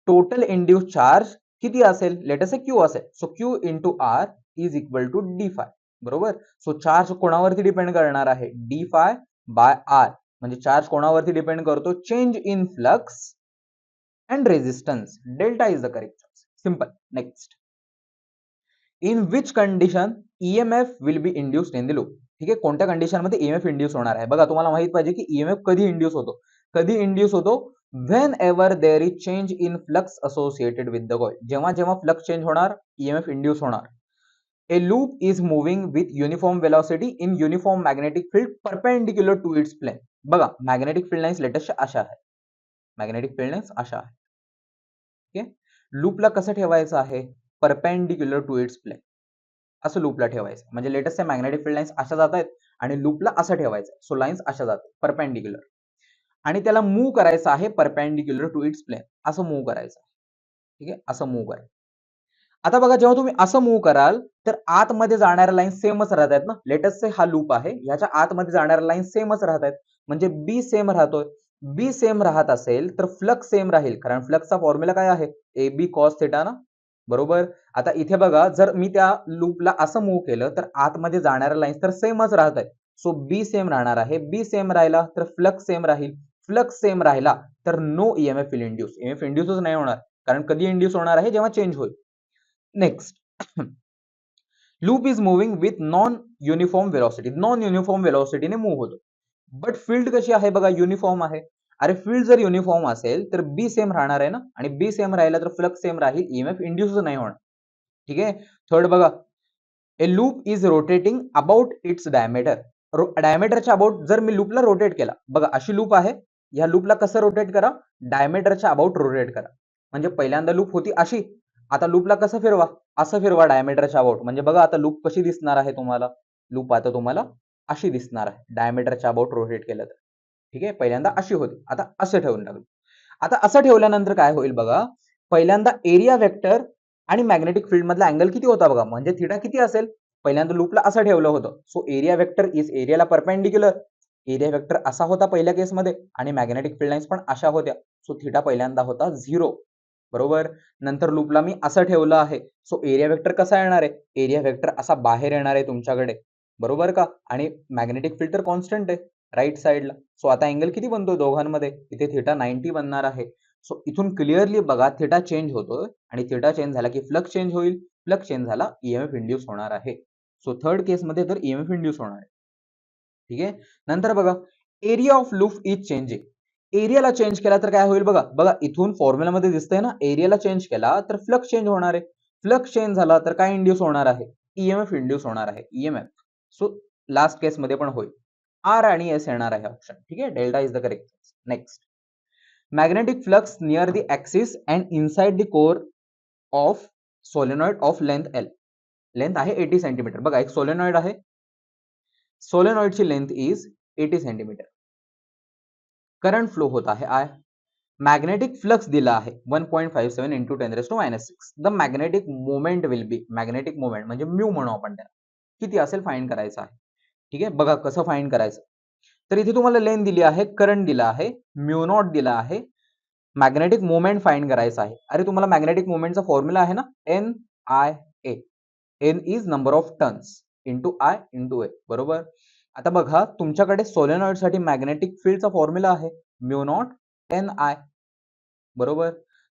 total induce charge किती असेल, let us say Q असेल. So Q into R is equal to d phi, बरोबर. So charge कोणावरती depend करणार आहे, D phi by R. म्हणजे charge कोणावरती depend करतो, change in flux and resistance. Delta is the correct choice. Simple. Next, in which condition EMF will be induced in the loop. ठीक आहे, कोणत्या condition मध्ये ईएमएफ इंड्यूस होणार आहे बघा. तुम्हाला माहित पाहिजे की ईएमएफ कधी इंड्यूस होतो, कधी इंड्यूस होतो, whenever there is change in flux associated with the coil. जेव्हा जेव्हा फ्लक्स चेंज होणार, ईएमएफ इंड्यूस होणार. A loop is moving with uniform velocity in uniform magnetic field perpendicular to its plane. बघा magnetic field lines latest अशा आहे, magnetic field lines अशा आहे. Okay, लूपला कसं ठेवायचं आहे, परपेंडिक्युलर टू इट्स प्लेन, असं लूपला ठेवायचं. म्हणजे लेटेस्ट मॅग्नेटिक फील्ड लाईन्स अशा जात आहेत आणि लूपला असं ठेवायचं. सो लाईन्स अशा जातात परपेंडिक्युलर, आणि त्याला मूव्ह करायचं आहे परपेंडिक्युलर टू इट्स प्लेन, असं मूव्ह करायचं. ठीक आहे, असं मूव्ह करा. आता बघा, जेव्हा तुम्ही असं मूव्ह कराल तर आतमध्ये जाणाऱ्या लाईन सेमच राहत आहेत ना. लेटेस्ट से हा लूप आहे, ह्याच्या आतमध्ये जाणाऱ्या लाईन सेमच राहत आहेत, म्हणजे बी सेम राहतोय. बी सेम राहत असेल तर फ्लक्स सेम राहील, कारण फ्लक्सचा फॉर्म्युला काय आहे, ए बी कॉस थिटा ना, बरोबर. आता इथे बघा, जर मी त्या लूपला असं मूव्ह केलं तर आतमध्ये जाणाऱ्या लाईन्स तर सेमच राहत आहेत. सो बी सेम राहणार आहे. बी सेम राहिला तर फ्लक्स सेम राहील. फ्लक्स सेम राहिला तर no EMF will induce. EMF इंड्यूसच नाही होणार, कारण कधी इंड्यूस होणार आहे, जेव्हा चेंज होईल. Next, loop is moving with non uniform velocity. Non uniform वेलोसिटीने मूव्ह होतो. बट फील्ड कशी आहे बघा, युनिफॉर्म आहे. अरे फील्ड जर युनिफॉर्म असेल तर बी सेम राहणार आहे ना, आणि बी सेम राहिला तर फ्लक्स सेम राहील, ईएमएफ इंड्यूस नाही होणार. ठीक आहे. थर्ड बघा, a loop is rotating about its diameter. डायमीटरच्या अबाउट जर मी लूपला रोटेट केला, बघा अशी लूप आहे, या लूपला कसं रोटेट करा, डायमीटरच्या अबाउट रोटेट करा. म्हणजे पहिल्यांदा लूप होती अशी, आता लूपला कसं फिरवा, असं फिरवा डायमीटरच्या अबाउट. म्हणजे बघा आता लूप कशी दिसणार आहे तुम्हाला, लूप आता तुम्हाला अशी दिसणार आहे डायमीटरच्या अबाउट रोटेट केलं तर. ठीक आहे, पहिल्यांदा अशी होती, आता असं ठेवून टाकलं. आता असं ठेवल्यानंतर काय होईल बघा, पहिल्यांदा एरिया वेक्टर आणि मॅग्नेटिक फील्ड मधला अँगल किती होता बघा, म्हणजे थिटा किती असेल. पहिल्यांदा लूपला असं ठेवलं होतं, so area vector is areola perpendicular. Area vector असा होता पहिल्या केसमध्ये, आणि मॅग्नेटिक फील्ड लाईन्स पण अशा होत्या. सो थिटा पहिल्यांदा होता 0, बरोबर. नंतर लूपला मी असं ठेवलं आहे, सो एरिया वेक्टर कसा येणार आहे, एरिया वेक्टर असा बाहेर येणार आहे तुमच्याकडे, बरोबर का. आणि मॅग्नेटिक फील्ड तर कॉन्स्टंट आहे राईट साईडला. सो आता अँगल किती बनतो दोघांमध्ये, इथे थिटा 90 बनणार आहे. सो इथून क्लिअरली बघा, थिटा चेंज होतोय, आणि थिटा चेंज झाला की फ्लक्स चेंज होईल, फ्लक्स चेंज झाला ईएमएफ इंड्यूस होणार आहे. सो थर्ड केस मध्ये तर ईएमएफ इंड्यूस होणार आहे. ठीक आहे. नंतर बघा, area of loop is changing. Areola change केला तर काय होईल बघा, बघा इथून फॉर्म्युलामध्ये दिसतंय ना, एरियाला चेंज केला तर फ्लक्स चेंज होणार आहे. फ्लक्स चेंज झाला तर काय इंड्यूस होणार आहे, ईएमएफ इंड्यूस होणार आहे, ईएमएफ. सो लास्ट केस मध्ये पण होईल. आर आणि एस येणार आहे ऑप्शन. ठीक आहे, delta is the correct. Next, magnetic flux near the axis and inside the core of solenoid of length L. Length आहे 80 सेंटीमीटर. बघा एक सोलेनॉइड आहे, सोलेनॉइडची length is 80 centimetre. Current flow होत आहे आय. मॅग्नेटिक फ्लक्स दिला आहे 1.57 into 10⁻⁶. The magnetic moment will be, magnetic moment म्हणजे म्यू म्हणू आपण त्याला, किती असेल फाइंड करायचं आहे. ठीक आहे, बघा कसं फाइंड करायचं. तर इथे तुम्हाला लेंथ दिली आहे, करंट दिला आहे, म्यू नॉट दिला आहे, मॅग्नेटिक मोमेंट फाइंड करायचा आहे. अरे तुम्हाला मॅग्नेटिक मोमेंटचा फॉर्म्युला आहे ना, N I A. N is number of turns into I into A, बरोबर. आता बघा, तुमच्याकडे सोलेनॉइड साठी मॅग्नेटिक फील्डचा फॉर्म्युला आहे म्यू नॉट एन आय, बरोबर.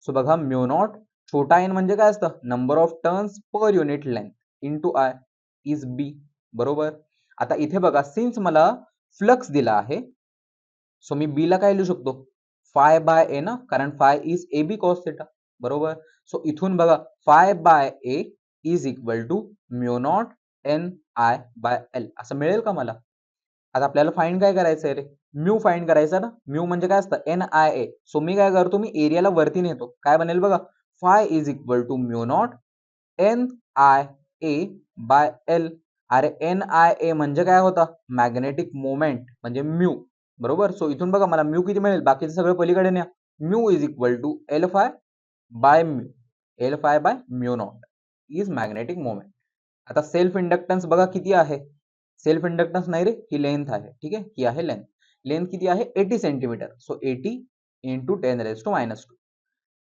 सो बघा, म्यू नॉट छोटा एन म्हणजे काय असतं, number of turns per unit length into I is B, बरोबर. आता इथे बघा, सिन्स मला फ्लक्स दिला आहे, सो मी बी ला काय लिहू शकतो, फाय बाय ए ना, कारण phi is A B cos theta, बरोबर. सो इथून बघा, phi by A is equal to mu not N I by L, असं मिळेल का मला. आता आपल्याला फाइंड काय करायचंय रे, म्यू फाइंड करायचा ना. म्यू म्हणजे काय असतं, एन आय ए. सो मी काय करतो, मी एरियाला वरती नेतो, काय बनेल बघा, phi is equal to mu not N I A by L. अरे एन आय ए म्हणजे काय होता, मॅग्नेटिक मोमेंट म्हणजे म्यू, बरोबर. सो इथून बघा मला म्यू किती मिळेल, बाकीचं सगळं पलीकडे न्या. Mu is equal to L phi by mu, L phi by mu not is magnetic moment. आता सेल्फ इंडक्टन्स बघा किती आहे, सेल्फ इंडक्टन्स नाही रे, ही लेंथ आहे. ठीक आहे, ही आहे लेंथ. लेंथ किती आहे, 80 centimetre. So 80 into 10⁻²,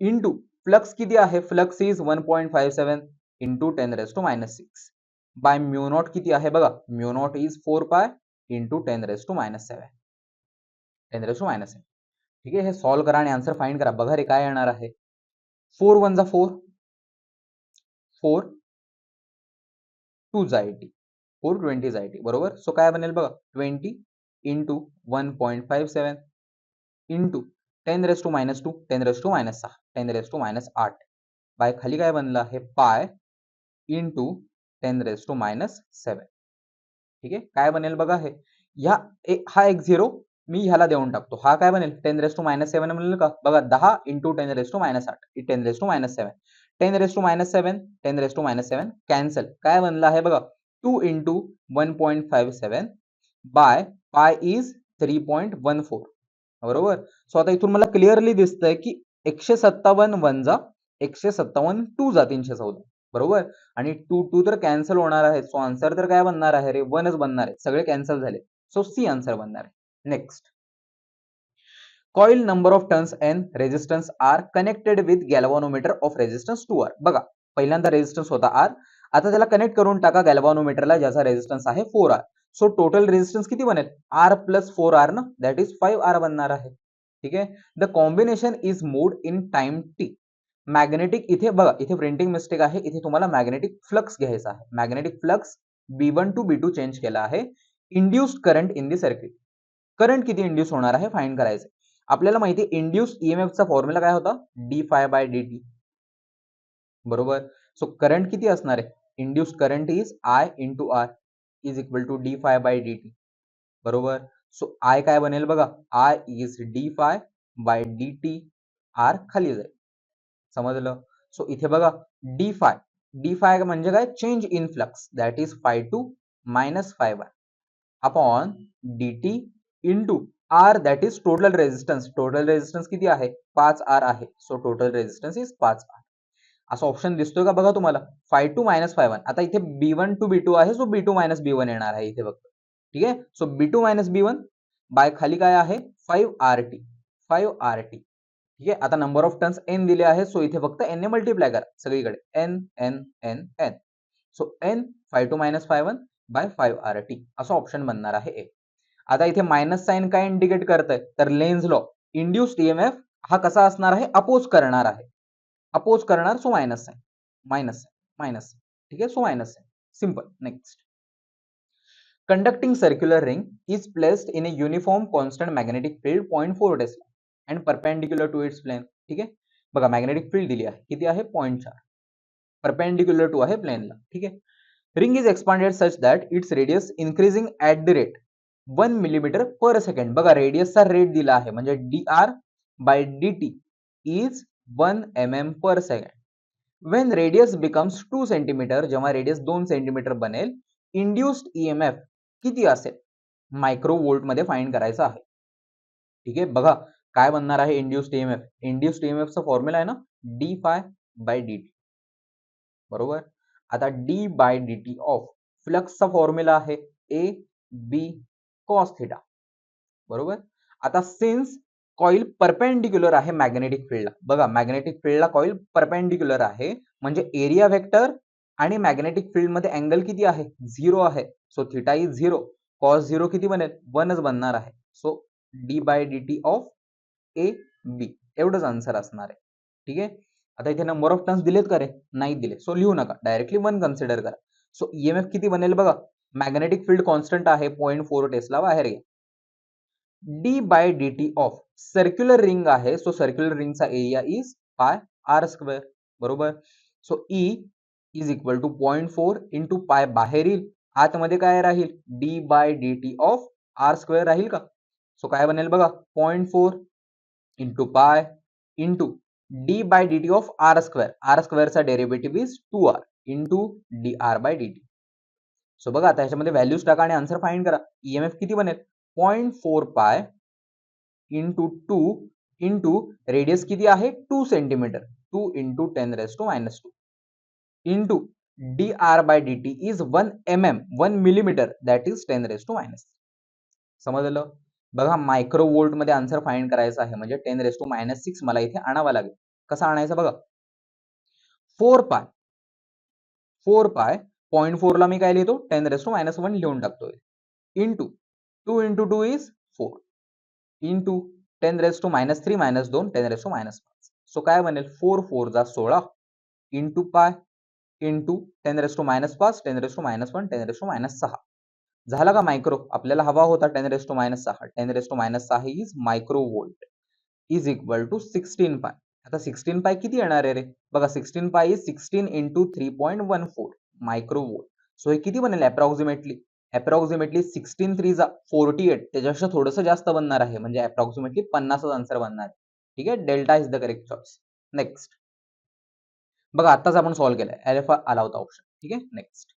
into flux किती आहे, flux is 1.57 into 10⁻⁶. Bye mu not किती आहे बघा, mu not is 4 pi into 10⁻⁷, 10⁻⁷. ठीक आहे, हे सॉल्व्ह करा आणि आन्सर फाइंड करा. बघा रे काय येणार आहे, 4 1 जा 4, 4 2 जा 80, 420 जा 80, बरोबर. सो काय बनेल बघा, 20 इंटू 1.57 इंटू 10⁻², 10⁻⁶, 10⁻⁸. बाय खाली काय बनलं आहे, पाय इंटू 10⁻⁷. ठीक आहे, काय बनेल बघा, हे हा एक 0 मी ह्याला देऊन टाकतो, हा काय बनेल 10⁻⁷ बनेल का, बघा 10 इंटू 10⁻⁸, 10⁻⁷, 10⁻⁷, 10⁻⁷ कॅन्सल. काय बनलं आहे बघा, 2 इंटू 1.57 बाय पाय इज 3.14. बरोबर. सो आता इथून मला क्लिअरली दिसतंय की 157 वन जा 157 टू जा 314. बरोबर. आणि 2 तर कॅन्सल होणार आहे. सो आन्सर तर काय बनणार आहे रे, 1च बनणार आहे. सगळे कॅन्सल झाले. सो सी आन्सर बनणार आहे. Next, coil number of turns N resistance R connected with galvanometer of resistance 2R. बघा, पहिल्यांदा रेजिस्टन्स होता R, आता त्याला कनेक्ट करून टाका गॅल्व्हॅनोमीटरला ज्याचा रेजिस्टन्स आहे 4R. सो टोटल रेजिस्टन्स किती बनेल, R प्लस 4R ना, दॅट इज 5R बनणार आहे. ठीक आहे. The combination is moved in time T. Magnetic, इथे बघा, इथे प्रिंटिंग मिस्टेक आहे. इथे तुम्हाला मॅग्नेटिक फ्लक्स घ्यायचा आहे. Magnetic flux B1 to B2 change केला आहे. Induced current in the circuit, current किती इंड्यूस होणार आहे फाइंड करायचं. आपल्याला माहिती आहे इंड्यूस ईएमएफचा फॉर्म्युला काय होता, d∅dt. बरोबर. सो करंट किती असणार आहे, induce current is I into R is equal to d∅dt. बरोबर. सो I काय बनेल बघा, I इज d∅dt. R खाली जाईल. समजलं. सो इथे बघा d∅ म्हणजे काय, change in flux, that is ∅2 minus ∅1 upon dt into R, that is total resistance. Total resistance किती आहे, 5R आहे. So total resistance is 5R. असा ऑप्शन दिसतोय का बघा तुम्हाला, ∅2 मायनस ∅1. आता इथे B1 टू B2 आहे. सो B2 मायनस B1 येणार आहे इथे फक्त. ठीक आहे. So B2 minus B1 bye खाली काय आहे 5RT. 5RT. ठीक आहे. आता नंबर ऑफ टर्न्स N दिले आहे. सो इथे फक्त N ने मल्टिप्लाय करा सगळीकडे, N N N N. So N ∅2 minus ∅1 by 5RT असं ऑप्शन बनणार आहे ए. आता इथे मायनस साइन काय इंडिकेट करतंय, तर लेन्झ लॉ, इंड्युस्ड ईएमएफ हा कसा असणार आहे, अपोज करणार आहे. अपोज करणार, so minus sign, minus sign, minus sign. ठीक आहे. So minus sign, simple. Next, conducting circular ring is placed in a uniform constant magnetic field 0.4 Tesla and perpendicular to its plane. ठीक आहे. बघा, magnetic field दिली आहे, किती आहे 0.4, perpendicular to आहे प्लेनला. ठीक आहे. Ring is expanded such that its radius increasing at the rate 1 millimetre per second. बघा, रेडियसचा रेट दिला आहे म्हणजे dr/dt is 1 mm per second. Wien radius becomes 2 centimetre, जेव्हा रेडियस 2 सेंटीमीटर बनेल, इंड्युस्ड ईएमएफ किती असेल, मायक्रो वोल्ट मध्ये फाइंड करायचं आहे. ठीक आहे. बघा काय बनणार आहे इंड्युस्ड ईएमएफ. इंड्युस्ड ईएमएफचा फॉर्म्युला आहे ना d∅dt. बरोबर. आता d/dt ऑफ फ्लक्सचा फॉर्म्युला आहे a b cos थिटा. बरोबर. आता सिन्स कॉइल परपेंडिक्युलर आहे मॅग्नेटिक फील्डला, बघा मॅग्नेटिक फील्डला कॉइल परपेंडिक्युलर आहे म्हणजे एरिया वेक्टर आणि मॅग्नेटिक फील्ड मध्ये अँगल किती आहे, 0 आहे. So theta is 0. कॉस 0 किती बनेल, 1च बनणार आहे. So d/dt of A B एवढंच आन्सर असणार आहे. ठीक आहे. आता इथे नंबर ऑफ टर्न्स दिलेत का रे, नाही दिले. सो लिहू नका, डायरेक्टली 1 कन्सिडर करा. सो ईएमएफ किती बनेल बघा, मॅग्नेटिक फील्ड कॉन्स्टंट आहे 0.4 टेस्ला, बाहेर घ्या. d/dt ऑफ सर्क्युलर रिंग आहे. सो सर्क्युलर रिंगचा area is pi R square. बरोबर. So E is equal to 0.4 into pi बाहेर येईल, आतमध्ये काय राहील, d/dt ऑफ आर स्क्वेअर राहील का. सो काय बनेल बघा, 0.4 into pi into d/dt of R square. R स्क्वेअरचा derivative is 2r into dr/dt. So बघा, आता ह्याच्यामध्ये व्हॅल्यूज टाका आणि आन्सर फाइंड करा. ईएमएफ किती बनेल, 0.4 पाय इंटू 2 इंटू रेडियस किती आहे 2 centimetre, 2 into 10⁻² into dr/dt is 1 mm, 1 millimetre, that is 10⁻⁻. समजलं. बघा, मायक्रो वोल्ट मध्ये आन्सर फाइंड करायचा आहे म्हणजे 10⁻⁻6 मला इथे आणावा लागेल. कसं आणायचं बघा, 4 पाय 0.4 ला मी काय लिहितो, 10⁻⁻1 लिहून टाकतोय, into 2 into 2 is 4 into 10⁻³ - 2 10⁻⁻5. So काय बनेल, 4 4 जा 16 इंटू पाय इंटू 10⁻⁻5 10⁻⁻1 10⁻⁻6. झाला का मायक्रो, आपल्याला हवा होता 10⁻⁻6. 10⁻⁻6 is micro volt is equal to 16 pi. आता 16 पाय किती येणार आहे रे, बघा 16 पाय is 16 into 3.14 micro volt. So हे किती बनेल अप्रॉक्सिमेटली 16 3 जा 48, त्याच्यापेक्षा थोडंसं जास्त बनणार आहे म्हणजे अप्रॉक्सिमेटली 50च आन्सर बनणार आहे. ठीक आहे. Delta is the correct choice. Next, बघा आताच आपण सॉल्व्ह केलाय, अल्फा आला होता ऑप्शन. ठीक आहे. Next,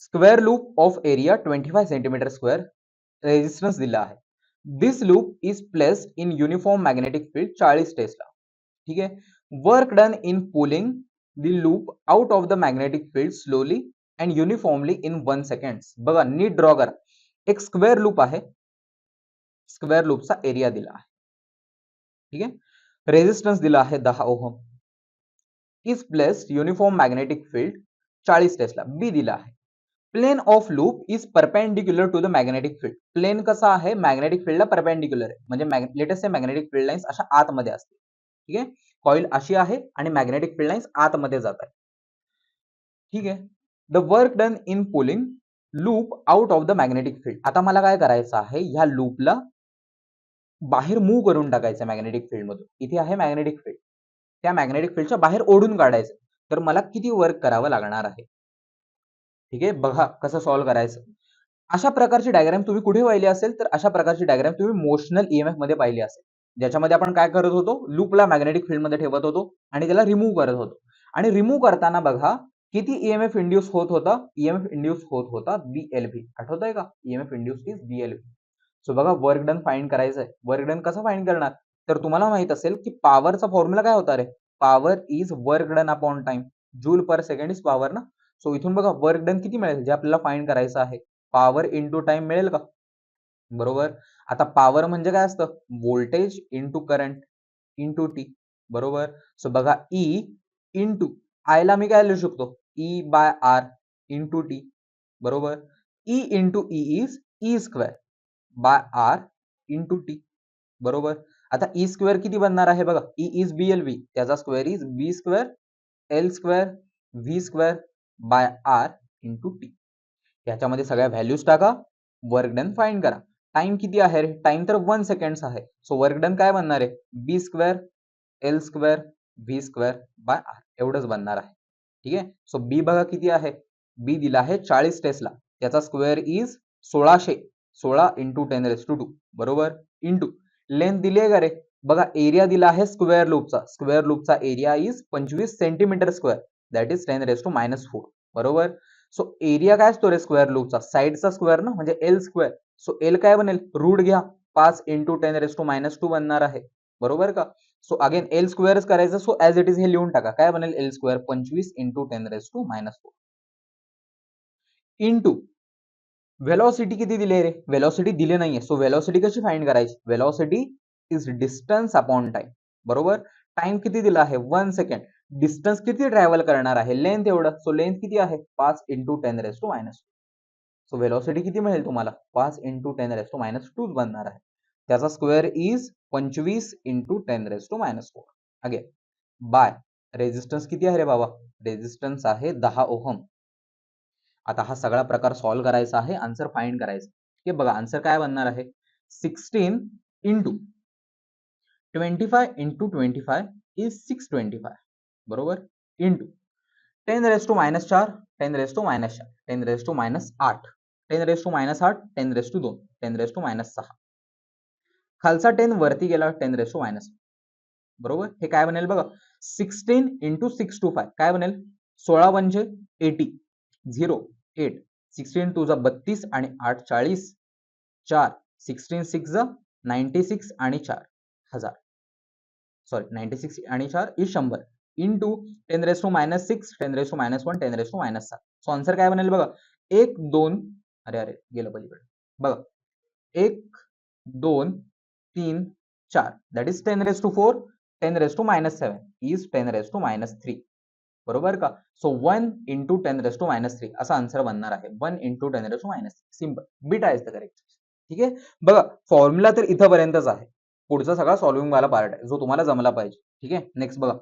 square loop of area 25 centimetre square, resistance दिला आहे. This loop is placed in uniform magnetic field 40 tesla. ठीक आहे. Work done in pulling the loop out of the magnetic field slowly and uniformly in 1 seconds. बघा नीट draw करा. एक square loop आहे, square लूपचा एरिया दिला आहे. ठीक आहे. रेजिस्टन्स दिला आहे 10 ohm. Is placed uniform magnetic field 40 Tesla. B दिला आहे. Plane of loop is perpendicular to the magnetic field. Plane कसा आहे, मॅग्नेटिक फील्डला परपेंडिक्युलर आहे, म्हणजे let's say magnetic field lines अशा आतमध्ये असते. ठीक आहे. कॉइल अशी आहे आणि मॅग्नेटिक फील्ड लाईन्स आतमध्ये जात आहे. ठीक आहे. The work done in pulling loop out of the magnetic field. आता मला काय करायचं आहे, ह्या लूपला बाहेर मूव्ह करून टाकायचं मॅग्नेटिक फील्ड मधून. इथे आहे मॅग्नेटिक फील्ड, त्या मॅग्नेटिक फील्डच्या बाहेर ओढून काढायचं. तर मला किती वर्क करावं लागणार आहे. ठीक आहे. बघा कसं सॉल्व्ह करायचं. अशा प्रकारची डायग्राम तुम्ही कुठे पाहिली असेल, तर अशा प्रकारची डायग्राम तुम्ही मोशनल ईएमएफ मध्ये पाहिली असेल, ज्याच्यामध्ये आपण काय करत होतो, लूपला मॅग्नेटिक फील्ड मध्ये ठेवत होतो आणि त्याला रिमूव्ह करत होतो. आणि रिमूव्ह करताना बघा किती ईएमएफ इंड्यूस होत होता, ईएमएफ इंड्यूस होत होता बीएलव्ही. आठवतंय का, ईएमएफ इंड्यूस इज बीएलव्ही. सो बघा वर्क डन फाइंड करायचं आहे. वर्क डन कसं फाइंड करणार, तर तुम्हाला माहित असेल की पॉवरचा फॉर्म्युला काय होता रे, power is work done upon time. Joule per second is power ना. सो इथून बघा वर्क डन किती मिळेल, जे आपल्याला फाइंड करायचं आहे, पॉवर इंटू टाइम मिळेल का. बरोबर. आता पॉवर म्हणजे काय असतं, voltage into current into T. बरोबर. सो बघा ई इंटू आय ला मी काय लिहू शकतो, E by R into T. बरोबर. E into E is E square by R into T. बरोबर. आता ई स्क्वेअर किती बनणार आहे बघा, ई इज बीएलव्ही, त्याचा square is B square L square V square by R into T. याच्यामध्ये सगळ्या व्हॅल्यूज टाका, वर्क डन फाइंड करा. टाइम किती आहे रे, टाइम तर 1 सेकंड्स आहे. सो वर्क डन काय बनणार आहे, B square L square V square by R एवढंच बनणार आहे. ठीक आहे. सो बी बघा किती आहे, बी दिला आहे 40 टेस्ला, त्याचा स्क्वेअर इज 1600, 16 इंटू 10⁻². बरोबर. इंटू लेंथ दिली आहे का रे, बघा एरिया दिला आहे स्क्वेअर लूपचा, स्क्वेअर लूपचा area is 25 centimetre square, that is 10⁻⁻⁴. बरोबर. सो एरिया काय असतो रे स्क्वेअर लूपचा, साइडचा स्क्वेअर ना, म्हणजे एल स्क्वेअर. सो एल काय बनेल, रूट घ्या, 5 इंटू 10⁻² बनणार आहे. बरोबर का. सो अगेन एल स्क्वेअरच करायचं, सो ऍज इट इज हे लिहून टाका, काय बनेल L square 25 into 10⁻⁴. Into velocity किती दिली रे, व्हेलॉसिटी दिली नाहीये. सो व्हेलॉसिटी कशी फाइंड करायची, velocity is distance upon time. बरोबर. टाइम किती दिला आहे 1 सेकंड, डिस्टन्स किती ट्रॅव्हल करणार आहे, लेंथ एवढं. सो लेंथ किती आहे 5 इंटू 10⁻². सो व्हेलॉसिटी किती मिळेल तुम्हाला, 5 इंटू 10⁻² बनणार आहे. त्याचा square is 25 into 10⁻⁴. Again by resistance किती आहे रे बाबा, रेजिस्टन्स आहे 10 ओहम. आता हा सगळा प्रकार सॉल्व्ह करायचा आहे, आन्सर फाइंड करायचं. हे बघा आन्सर काय बनणार आहे, 16 इंटू 25 इंटू 25 इज 625. बरोबर. इंटू 10⁻⁻⁴, 10⁻⁻⁴, 10⁻⁻8, 10⁻⁻8, 10⁻², 10⁻⁻6. खालचा 10 वरती गेला 10⁻⁻. बरोबर. हे काय बनेल बघा, 16 इंटू 625 काय बनेल, 16 म्हणजे 80, 0 8, 16 2 जा 32 आणि 8 40, 4 16 6 जा 96 आणि 4 1000, सॉरी 96 आणि 4 इज 100 इंटू 10⁻⁻6, 10⁻⁻1, 10⁻⁻7. सो आन्सर काय बनेल बघा, 1 2, अरे अरे गेलं पलीकडे बघा, 1 2 3 4 दॅट इज 10⁻⁴, 10⁻⁻7 इज 10⁻⁻3. बरोबर का. सो 1 इंटू 10⁻⁻3 असा आन्सर बनणार आहे, 1 into 10⁻⁻3. Simple, beta is the correct. ठीक आहे. बघा फॉर्म्युला तर इथंपर्यंतच आहे, पुढचा सगळा सॉल्विंग वाला पार्ट आहे जो तुम्हाला जमला पाहिजे. ठीक आहे. नेक्स्ट बघा,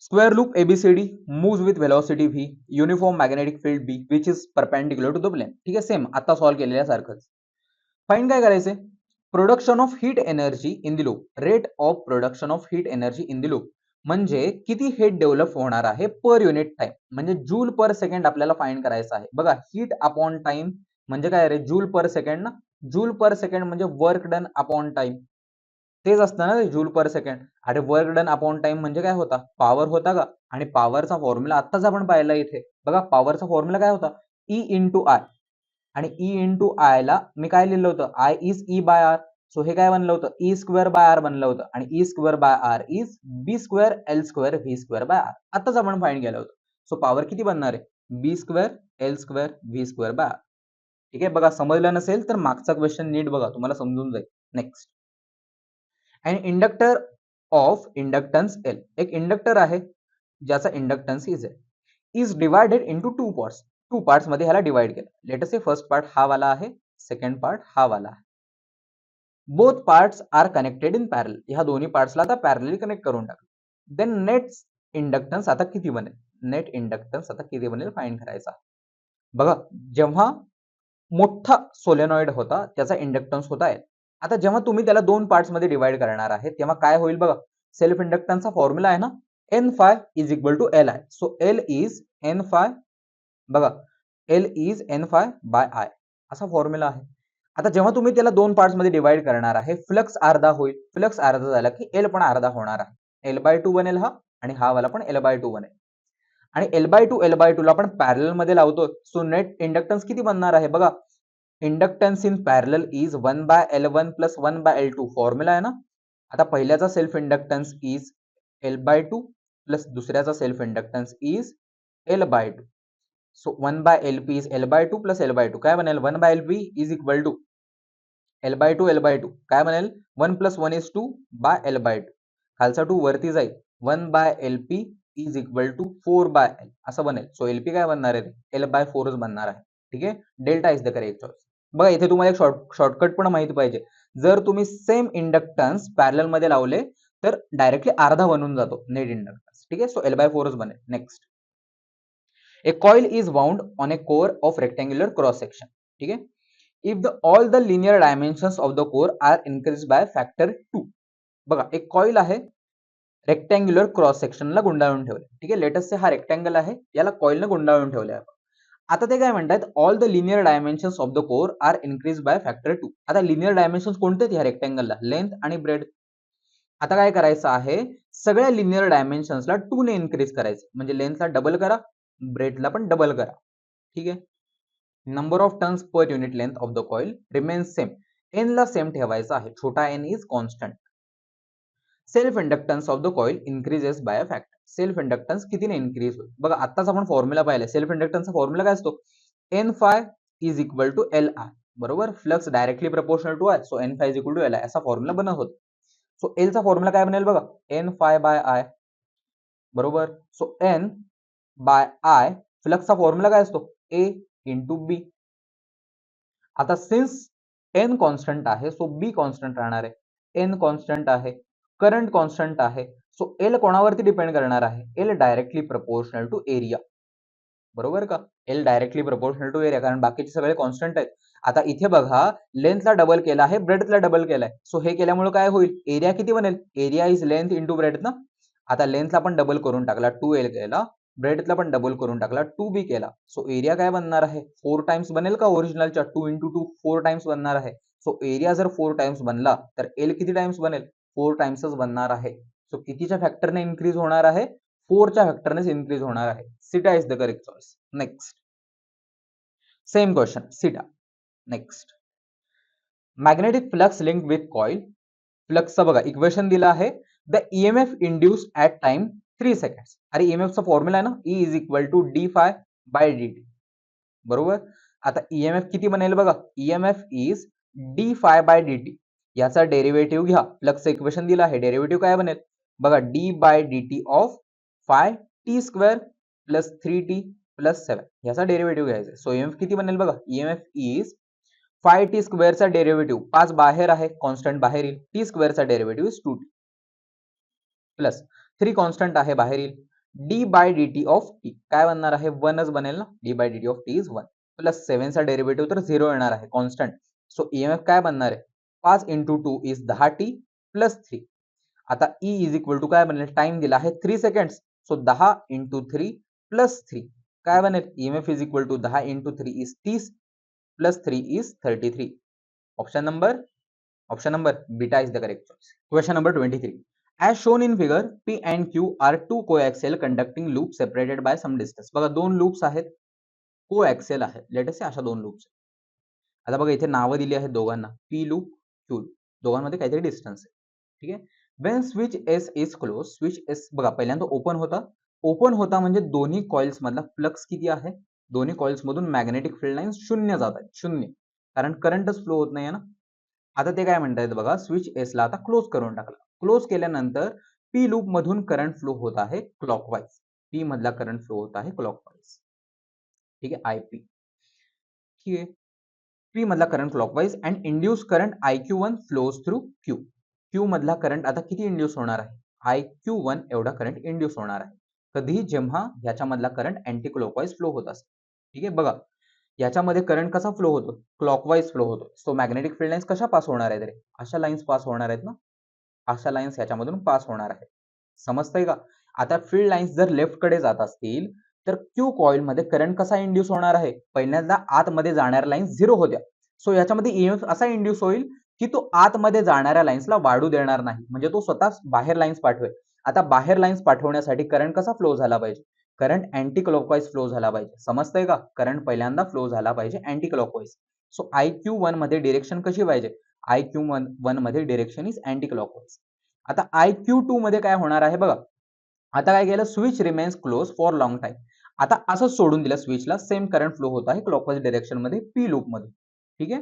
square loop ABCD moves with velocity v, uniform magnetic field b which is perpendicular to the plane. ठीक आहे. सेम आता सॉल्व्ह केलेल्यासारखंच. फाइंड काय करायचंय, production of heat energy in the loop, rate of production of heat energy in the loop, म्हणजे किती heat develop होणार आहे पर युनिट टाइम, म्हणजे जूल पर सेकंड आपल्याला फाइंड करायचं आहे. बघा हीट अपॉन टाइम म्हणजे काय रे, जूल पर सेकंड ना, जूल पर सेकंड म्हणजे वर्क डन अपॉन टाइम. तेच असतं ना जूल पर सेकंड. अरे वर्क डन अपॉन टाइम म्हणजे काय होता, पॉवर होता का? आणि पॉवरचा फॉर्म्युला आत्ताच आपण पाहिला इथे बघा. पॉवरचा फॉर्म्युला काय होता, ई इंटू आय. आणि ई इंटू आय ला मी काय लिहिलं होतं, I is E by R. So हे काय बनलं होतं, ई स्क्वेअर बाय आर बनलं होतं. आणि E square by R is B square L square V square by R. आताच आपण फाइंड केलं होतं. सो पॉवर किती बनणार आहे, B square L square V square by R. ठीक आहे, बघा समजलं नसेल तर मागचा क्वेश्चन नीट बघा, तुम्हाला समजून जाईल. Next, and inductor of inductance L. एक इंडक्टर आहे ज्याचा inductance is is divided into two parts. Two parts मध्ये ह्याला डिवाइड केलं. Let us say first part हा वाला आहे, सेकंड पार्ट हा वाला आहे. Both parts are connected in parallel. ह्या दोन्ही पार्ट्सला आता पॅरलली कनेक्ट करून टाकलं. देन नेट इंडक्टन्स आता किती बनेल, नेट इंडक्टन्स आता किती बनेल फाइंड करायचा. बघा, जेव्हा मोठा सोलेनॉइड होता त्याचा इंडक्टन्स होता एल. आता जेव्हा तुम्ही त्याला दोन पार्ट्स मध्ये डिवाइड करणार आहे तेव्हा काय होईल बघा. सेल्फ इंडक्टन्सचा फॉर्म्युला आहे ना, N phi is equal to L I. So L is N phi, बघा L is N phi by I असा फॉर्म्युला आहे. आता जेव्हा तुम्ही त्याला दोन पार्ट्स मध्ये डिवाइड करणार आहे, फ्लक्स अर्धा होईल. फ्लक्स अर्धा झाला की एल पण अर्धा होणार आहे. एल बाय टू बनेल हा, आणि हा वाला पण एल बाय टू बनेल. आणि एल बाय टू ला आपण पॅरल मध्ये लावतो. सो नेट इंडक्टन्स किती बनणार आहे बघा. Inductance in parallel is 1 by L1 plus 1 by L2. Formula आहे ना. आता पहिल्याचा self inductance is L by two plus दुसऱ्याचा self inductance is L by two. So 1 by LP is L by two plus L by two. काय बनेल, 1 by LP is equal to L by two काय बनेल, 1 plus 1 is 2 by L by two. खालचा 2 वरती जाईल, 1 by LP is equal to 4 by L असं बनेल. So LP काय बनणार आहे, L बाय 4च बनणार आहे. ठीक आहे, delta is the correct choice. बघा इथे तुम्हाला एक शॉर्टकट पण माहिती पाहिजे. जर तुम्ही सेम इंडक्टन्स पॅरलल मध्ये लावले तर डायरेक्टली अर्धा बनून जातो नेट इंडक्टन्स. ठीक आहे, सो L बाय 4च बनेल. Next, a coil is bound on a core of rectangular cross section. ठीक आहे, if the all the linear dimensions of the core are increase by factor 2. बघा एक कॉइल आहे, rectangular cross सेक्शनला गुंडाळून ठेवले. ठीक आहे, लेटस से हा रेक्टेंगल आहे, याला कॉइलने गुंडाळून ठेवले आहे. आता ते काय म्हणतात, all the linear dimensions of the core are increase by factor 2. आता लिनियर डायमेन्शन्स कोणते ह्या रेक्टेंगलला, लेंथ आणि ब्रेड. आता काय करायचं आहे, सगळ्या लिनियर डायमेन्शन्सला 2 ने इन्क्रीज करायचं. म्हणजे लेंथला डबल करा, ब्रेडला पण डबल करा. ठीक आहे, number of turns per unit length of the coil remains same. N ला सेम ठेवायचा आहे, छोटा N is constant. Self inductance of the coil increases by a factor. सेल्फ इंडक्टन्स कितीने इन्क्रीज होईल बघा. आताच आपण फॉर्म्युला पाहिला, सेल्फ इंडक्टन्सचा फॉर्म्युला काय असतो, N phi is equal to L I. बरोबर, flux directly proportional to I, so N phi is equal to L I असा फॉर्म्युला बनत होतो. सो एल चा फॉर्म्युला काय बनेल बघा, एन फाय बाय आय. बरोबर, सो एन बाय आय, फ्लक्सचा फॉर्म्युला काय असतो, ए इंटू बी. आता सिन्स एन कॉन्स्टंट आहे सो बी कॉन्स्टंट राहणार आहे. एन कॉन्स्टंट आहे, करंट कॉन्स्टंट आहे, सो एल कोणावरती डिपेंड करणार आहे, L directly proportional to area. बरोबर का, L directly proportional to area, कारण बाकीचे सगळे कॉन्स्टंट आहेत. आता इथे बघा, लेंथला डबल केला आहे, ब्रेडथला डबल केलाय. सो हे केल्यामुळे काय होईल, एरिया किती बनेल, area is length into breadth ना. आता लेंथला पण डबल करून टाकला, 2L केला, ब्रेडथला पण डबल करून टाकला, 2B केला. सो एरिया काय बनणार आहे, 4 टाइम्स बनेल का ओरिजिनलच्या, 2 इंटू 2 4 टाइम्स बनणार आहे. सो एरिया जर 4 टाइम्स बनला तर एल किती टाइम्स बनेल, 4 टाइम्सच बनणार आहे. सो कितीच्या फॅक्टरने इन्क्रीज होणार आहे, 4च्या फॅक्टरनेच इन्क्रीज होणार आहे. C is the correct choice. Next, same question C. Next, magnetic flux link with coil. फ्लक्सचं बघा इक्वेशन दिलं आहे, the EMF induce at time 3 seconds. अरे ईएमएफचा फॉर्म्युला आहे ना, E is equal to d phi by d t. बरोबर, आता ईएमएफ किती बनेल बघा, EMF is d phi by d t. याचा डेरिव्हेटिव्ह घ्या, फ्लक्सचं इक्वेशन दिलं आहे, डेरिव्हेटिव्ह काय बनेल बघा, d by d t of five T square plus 3t plus 7. याचा डेरिव्हेटिव्ह घ्यायचा. सो ईएमएफ किती बनेल बघा, ईएमएफ इज 5t स्क्वेअरचा डेरिव्हेटिव्ह, 5 बाहेर आहे, कॉन्स्टंट बाहेर येईल, टी स्क्वेअरचा derivative is 2t plus 3 constant आहे बाहेर येईल, d by d t of t काय बनणार आहे, 1च बनेल ना, d by d t of t is 1 plus 7 चा डेरिव्हेटिव्ह तर 0 येणार आहे, कॉन्स्टंट. सो ईएमएफ काय बनणार आहे, 5 इंटू 2 इज 10t प्लस 3. आता ई इज इक्वल टू काय बनेल, टाइम दिला आहे 3 सेकंड्स, सो 10 इंटू 3 प्लस 3 काय बनेल, EMF is equal to 10 into 3 is 30 plus 3 is 33. Option number Option number beta is the correct choice. Question number 23. As shown in figure, P and Q are two coaxial conducting loops separated by some distance. बघा दोन loops आहेत, coaxial आहेत. Late us से अशा दोन loops. आता बघा इथे नावं दिली आहेत दोघांना, P लूप, Q लूप. दोघांमध्ये काहीतरी डिस्टन्स आहे. ठीक आहे. When switch S is closed, switch S बघा पहिल्यांदा ओपन होता म्हणजे दोन्ही कॉइल्स मधला फ्लक्स किती आहे? दोन्ही कॉइल्स मधून मॅग्नेटिक फील्ड लाईन्स शून्य जात आहेत, शून्य, कारण करंटच फ्लो होत नाही ना. आता ते काय म्हणतायत बघा, स्विच एस ला आता क्लोज करून टाकला. क्लोज केल्यानंतर पी लूप मधून करंट फ्लो होत आहे क्लॉकवाईज. पी मधला करंट फ्लो होत आहे क्लॉकवाईज. ठीक आहे, आय पी. ठीक आहे, पी मधला current clockwise and induce current IQ1 flows through Q. Q मधला करंट आता किती इंड्यूस होणार आहे? IQ1 एवढा करंट इंड्यूस होणार आहे. कधी? जेव्हा ह्याच्यामधला करंट अँटी क्लॉकवाईज फ्लो होत असेल. ठीक आहे, बघा याच्यामध्ये करंट कसा फ्लो होतो? क्लॉकवाईज फ्लो होतो. सो मॅग्नेटिक फील्ड लाईन्स कशा पास होणार आहेत रे? अशा लाईन्स पास होणार आहेत ना, अशा लाईन्स ह्याच्यामधून पास होणार आहेत. समजतंय का? आता फील्ड लाईन्स जर लेफ्ट कडे जात असतील तर क्यू कॉइल मध्ये करंट कसा इंड्यूस होणार आहे? पहिल्यांदा आतमध्ये जाणाऱ्या लाईन्स 0 होत्या. सो याच्यामध्ये ईएमएफ असा इंड्यूस होईल की तो आतमध्ये जाणाऱ्या लाईन्सला वाढू देणार नाही, म्हणजे तो स्वतः बाहेर लाईन्स पाठवेल. आता बाहेर लाईन्स पाठवण्यासाठी करंट कसा फ्लो झाला पाहिजे? करंट अँटी क्लॉकवाईज फ्लो झाला पाहिजे. समजतंय का? करंट पहिल्यांदा फ्लो झाला पाहिजे अँटी क्लॉकवाईज. सो IQ1 मध्ये डिरेक्शन कशी पाहिजे? IQ1 मध्ये डिरेक्शन इज अँटी क्लॉकवाईज. आता IQ2 मध्ये काय होणार आहे बघा. आता काय केलं? Switch remains close for long time. आता असं सोडून दिलं स्विचला, सेम करंट फ्लो होत आहे क्लॉकवाईज डिरेक्शन मध्ये पी लूप मध्ये. ठीक आहे.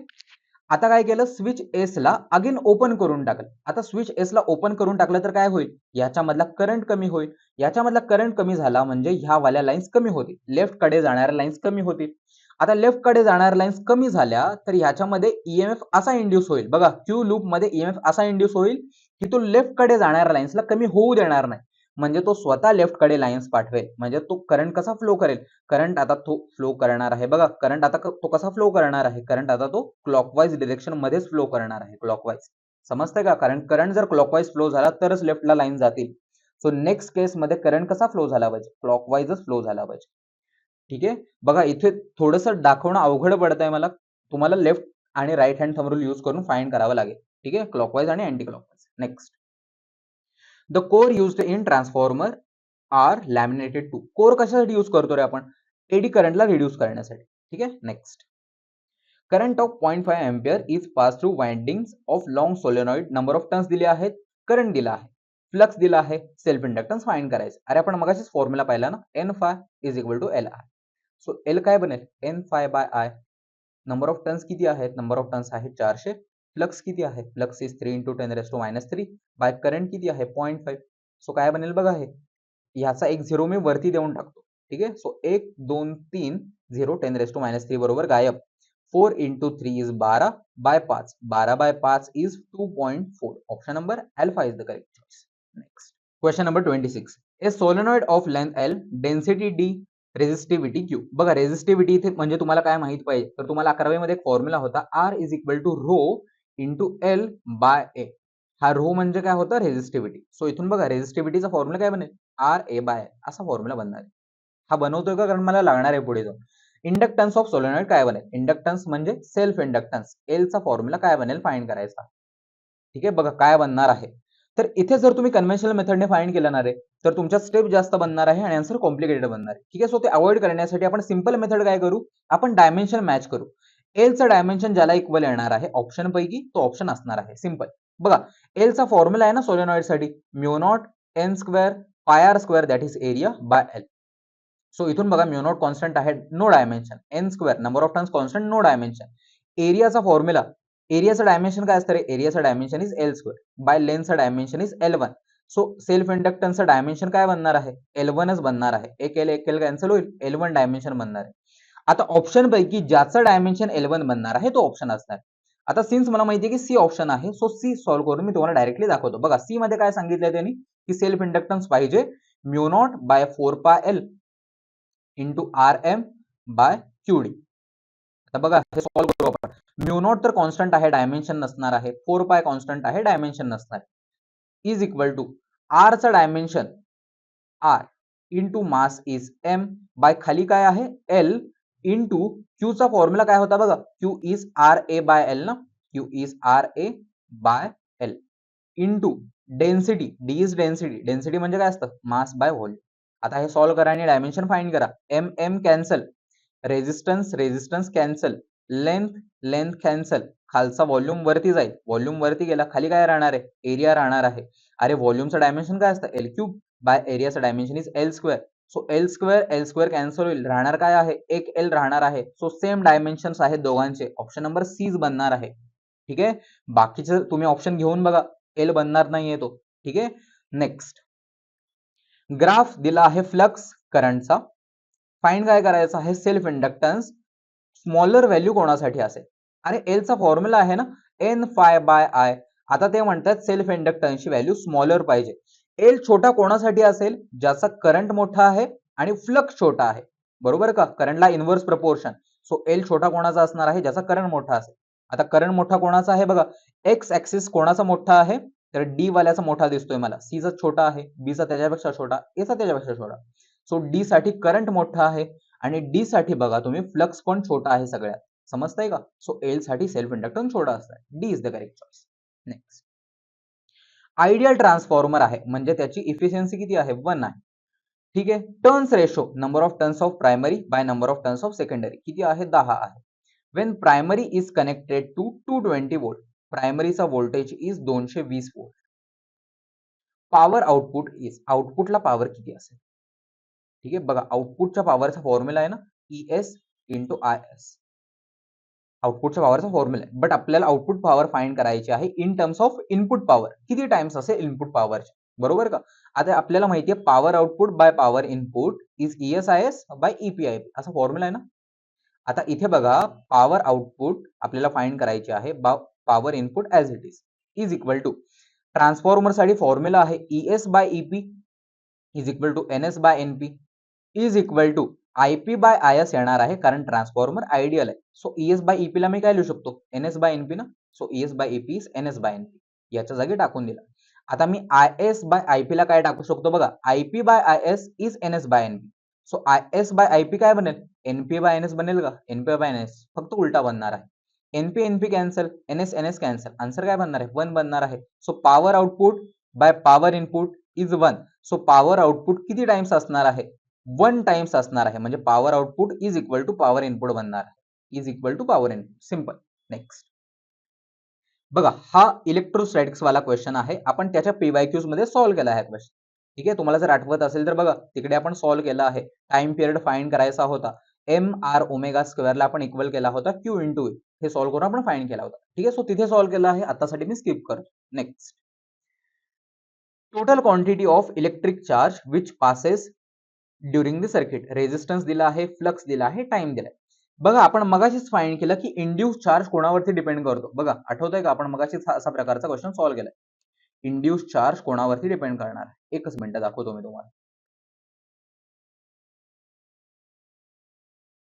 आता काय केलं? स्विच एस ला अगेन ओपन करून टाकलं. आता स्विच एस ला ओपन करून टाकलं तर काय होईल? याच्यामधला करंट कमी होईल. याच्यामधला करंट कमी झाला म्हणजे ह्या वाल्या लाईन्स कमी होतील, लेफ्ट कडे जाणाऱ्या लाईन्स कमी होतील. आता लेफ्ट कडे जाणाऱ्या लाईन्स कमी झाल्या तर ह्याच्यामध्ये ईएमएफ असा इंड्यूस होईल बघा, क्यू लूप मध्ये ईएमएफ असा इंड्यूस होईल की तो लेफ्ट कडे जाणाऱ्या लाईन्सला कमी होऊ देणार नाही, म्हणजे तो स्वतः लेफ्ट कडे लाईन्स पाठवेल. म्हणजे तो करंट कसा फ्लो करेल? करंट आता तो फ्लो करणार आहे बघा. करंट आता तो कसा फ्लो करणार आहे? करंट आता तो क्लॉकवाईज डिरेक्शन मध्येच फ्लो करणार आहे, क्लॉकवाईज. समजतंय का? कारण करंट जर क्लॉकवाईज फ्लो झाला तरच लेफ्टला लाईन जातील. सो नेक्स्ट केस मध्ये करंट कसा फ्लो झाला पाहिजे? क्लॉकवाईजच फ्लो झाला पाहिजे. ठीक आहे, बघा इथे थोडंसं दाखवणं अवघड पडतंय मला. तुम्हाला लेफ्ट आणि right hand thumb rule use करून फाइंड करावं लागेल. ठीक आहे, क्लॉकवाईज आणि anti clockwise. Next, the core used in transformer are laminated to. Core कशासाठी यूज करतो रे आपण? एडी करंटला रिड्यूस करण्यासाठी. ठीक आहे, next. Current of 0.5 ampere is pass through windings of long solenoid. Number of turns दिले आहेत, करंट दिला आहे, फ्लक्स दिला आहे, सेल्फ इंडक्टन्स फाइंड करायचं. अरे आपण मगाशीच फॉर्म्युला पाहिला ना, N phi is equal to L I. So L काय बनेल? N phi by I. Number of turns किती आहेत? नंबर ऑफ टर्न्स आहेत 400. फ्लक्स किती आहे? फ्लक्स इज 3 × 10⁻³ बाय करंट किती आहे? 0.5. सो काय बनेल बघा, हे ह्याचा एक 0 मी वरती देऊन टाकतो. ठीक आहे, सो 1 2 3 0 10⁻³ बरोबर गायब. 4 × 3 is 12 by 5. 12 by 5 is 2.4. Option number alpha is the correct choice. Next. Question number 26. A solenoid of length L, density D, resistivity Q. बघा resistivity इथे म्हणजे तुम्हाला काय माहित पाहिजे, तर तुम्हाला 11वी मध्ये एक फॉर्म्युला होता R is equal to rho into L by A. हा रो म्हणजे काय होता? रेझिस्टिव्हिटी. सो इथून बघा रेझिस्टिव्हिटीचा फॉर्म्युला काय बनेल? RA/A असा फॉर्म्युला बनणार आहे. हा बनवतोय का? कारण मला लागणार आहे पुढे जाऊन. इंडक्टन्स ऑफ सोलेनॉइड काय बनेल? इंडक्टन्स म्हणजे सेल्फ इंडक्टन्स. एल चा फॉर्म्युला काय बनेल फाइंड करायचा. ठीक आहे, बघा काय बनणार आहे. तर इथे जर तुम्ही कन्व्हेन्शनल मेथडने फाइंड केलं ना रे, तर तुमच्या स्टेप जास्त बनणार आहे आणि आन्सर कॉम्प्लिकेटेड बनणार आहे. ठीक आहे, सो ते अवॉइड करण्यासाठी आपण सिंपल मेथड काय करू? आपण डायमेन्शन मॅच करू. एल चा डायमेन्शन ज्याला इक्वल येणार आहे ऑप्शन पैकी तो ऑप्शन असणार आहे. सिंपल. बघा एल चा फॉर्म्युला आहे ना सोलेनॉइड साठी, μ0 n² πr² that is area by L. So इथून बघा μ0 कॉन्स्टंट आहे, no dimension, n² number of turns constant, no dimension. एरियाचा फॉर्म्युला, एरियाचं डायमेन्शन काय असतं रे? एरियाचं डायमेन्शन इज L² बाय लेंथचं dimension is L1. So self इंडक्टन्सचं डायमेन्शन काय बनणार आहे? L1च बनणार आहे. एक L कॅन्सल होईल, L1 डायमेन्शन बनणार आहे. आता ऑप्शन पैकी ज्याचं डायमेन्शन L1 बनणार आहे तो ऑप्शन असणार. आता सिन्स मला माहिती आहे की सी ऑप्शन आहे, सो सी सॉल्व्ह करून मी तुम्हाला डायरेक्टली दाखवतो. बघा सी मध्ये काय सांगितलंय त्यांनी की सेल्फ इंडक्टन्स पाहिजे μ0 by 4πL into RM by QD. आता बघा हे सॉल्व्ह करू आपण. μ0 तर कॉन्स्टंट आहे, डायमेन्शन नसणार आहे. 4π कॉन्स्टंट आहे, डायमेन्शन नसणार आहे. इज इक्वल टू R चा dimension R into mass is M by खाली काय आहे? L इंटू Q चा फॉर्म्युला काय होता बघा? Q is RA by L ना, Q is RA by L into density, D is density, density म्हणजे काय असतं मास बाय व्हॉल्यूम. आता हे सॉल्व्ह करा आणि डायमेन्शन फाइंड करा. M M cancel, resistance resistance cancel, length length cancel, खालचा व्हॉल्यूम वरती जाईल, व्हॉल्यूम वरती गेला खाली काय राहणार आहे एरिया राहणार आहे. अरे व्हॉल्यूमचं डायमेन्शन काय असतं एल क्यूब बाय एरियाचं dimension is L square. So L square cancel होईल, राहणार काय आहे एक एल राहणार आहे. सो सेम डायमेन्शन्स आहेत दोघांचे, ऑप्शन नंबर सी बनणार आहे. ठीक आहे, बाकीचे तुम्ही ऑप्शन घेऊन बघा, एल बनणार नाहीये तो. ठीक आहे, नेक्स्ट ग्राफ दिला आहे फ्लक्स करंटचा. फाइंड काय करायचं आहे सेल्फ इंडक्टन्स. स्मॉलर व्हॅल्यू कोणासाठी असेल, अरे एलचा फॉर्म्युला आहे ना एन फाय बाय आय. आता ते म्हणतात सेल्फ इंडक्टन्सची व्हॅल्यू स्मॉलर पाहिजे. एल छोटा कोणासाठी असेल ज्याचा करंट मोठा आहे आणि फ्लक्स छोटा आहे, बरोबर का, करंटला इनव्हर्स प्रपोर्शन. सो एल छोटा कोणाचा असणार आहे ज्याचा करंट मोठा असेल. आता करंट मोठा कोणाचा आहे बघा, एक्स ऍक्सिस कोणाचा मोठा आहे तर डी वाल्याचा मोठा दिसतोय मला, सी चा छोटा आहे, बी चा त्याच्यापेक्षा छोटा, ए चा त्याच्यापेक्षा छोटा. सो डी साठी करंट मोठा आहे आणि डी साठी बघा तुम्ही फ्लक्स पण छोटा आहे सगळ्यात, समजताय का. सो एल साठी सेल्फ इंडक्टन्स छोटा असणार, D is the correct choice. Next ideal transformer आहे म्हणजे त्याची इफिशियन्सी किती आहे 1 आहे. ठीक आहे, turns ratio number of turns of primary by number of turns of secondary किती आहे 10 आहे. When primary is connected to 220 volt, प्रायमरीचा voltage is 220 volt. Power output is, आउटपुटला पॉवर किती असेल. ठीक आहे बघा, आउटपुटच्या पॉवरचा फॉर्म्युला आहे ना ES इंटू IS, आउटपुटच्या पॉवरचा फॉर्म्युला आहे. बट आपल्याला आउटपुट पॉवर फाइंड करायची आहे in terms of input power, किती टाइम्स असेल इनपुट पॉवरचे, बरोबर का. आता आपल्याला माहिती आहे power output by power input is ESIS by EPIP असा फॉर्म्युला आहे ना. आता इथे बघा पॉवर आउटपुट आपल्याला फाइंड करायची आहे power input as it is equal to, transformer साठी फॉर्म्युला आहे ES by EP is equal to NS by NP is equal to IP by IS येणार आहे कारण ट्रान्सफॉर्मर आयडियल आहे. सो ES बाय EP ला मी काय लिहू शकतो NS बाय NP ना. So ES by EP is NS by NP, याच्या जागी टाकून दिला. आता मी IS बाय IP ला काय टाकू शकतो बघा, IP by IS is NS by NP. So IS by IP काय बनेल NP बाय NS बनेल का, NP बाय NS फक्त उलटा बनणार आहे. NP NP cancel, NS NS cancel, answer काय बनणार आहे 1 बनणार आहे. So power output by power input is 1. So power output किती टाइम्स असणार आहे 1 टाइम्स असणार आहे, म्हणजे power output is equal to power input बनणार आहे, is equal to power input, simple. Next बघा, हा इलेक्ट्रोस्टॅटिक्स वाला क्वेश्चन आहे, आपण त्याच्या PYQs मध्ये सॉल्व्ह केला आहे क्वेश्चन. ठीक आहे, तुम्हाला जर आठवत असेल तर बघा तिकडे आपण सॉल्व्ह केला आहे. टाइम पिरियड फाइंड करायचा होता, MR ओमेगा स्क्वेअरला आपण इक्वल केला होता Q इंटू E, हे सॉल्व्ह करून आपण फाइंड केला होता. ठीक आहे, सो तिथे सॉल्व्ह केला आहे, आतासाठी मी स्किप करतो. Next total quantity of electric charge which passes during the circuit, resistance दिला आहे, फ्लक्स दिला आहे, टाइम दिलाय. बघा आपण मगाशीच फाइंड केलं की इंड्यूस चार्ज कोणावरती डिपेंड करतो. बघा आठवतंय का आपण मगाशीच असा प्रकारचा क्वेश्चन सॉल्व्ह केलाय. इंड्यूस चार्ज कोणावरती डिपेंड करणार आहे, एकच मिनिट दाखवतो मी तुम्हाला.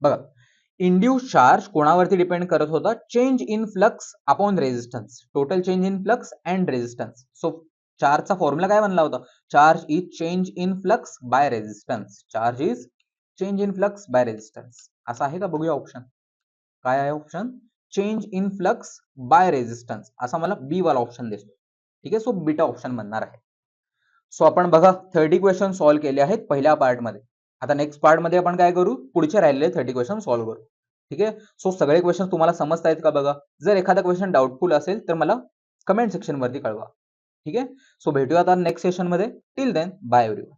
बघा इंड्यूस चार्ज कोणावरती डिपेंड करत होता, change in flux upon resistance, total change in flux and resistance. So चार्जचा फॉर्म्युला काय बनला होता, charge is change in flux by resistance, charge is change in flux by resistance. असं आहे का, बघूया ऑप्शन काय आहे. Option change in flux by resistance, असा मला बी वाला ऑप्शन दिसतो. ठीक आहे, सो बीटा ऑप्शन बनणार आहे. सो आपण बघा 30 क्वेश्चन सॉल्व्ह केले आहेत पहिल्या पार्टमध्ये. आता नेक्स्ट पार्टमध्ये आपण काय करू, पुढचे राहिलेले 30 क्वेश्चन सॉल्व्ह करू. ठीक आहे, सो सगळे क्वेश्चन तुम्हाला समजतायत का बघा. जर एखादा क्वेश्चन डाऊटफुल असेल तर मला कमेंट सेक्शन वरती कळवा. ठीक आहे, सो भेटूया आता नेक्स्ट सेशन मध्ये. Till then bye everyone.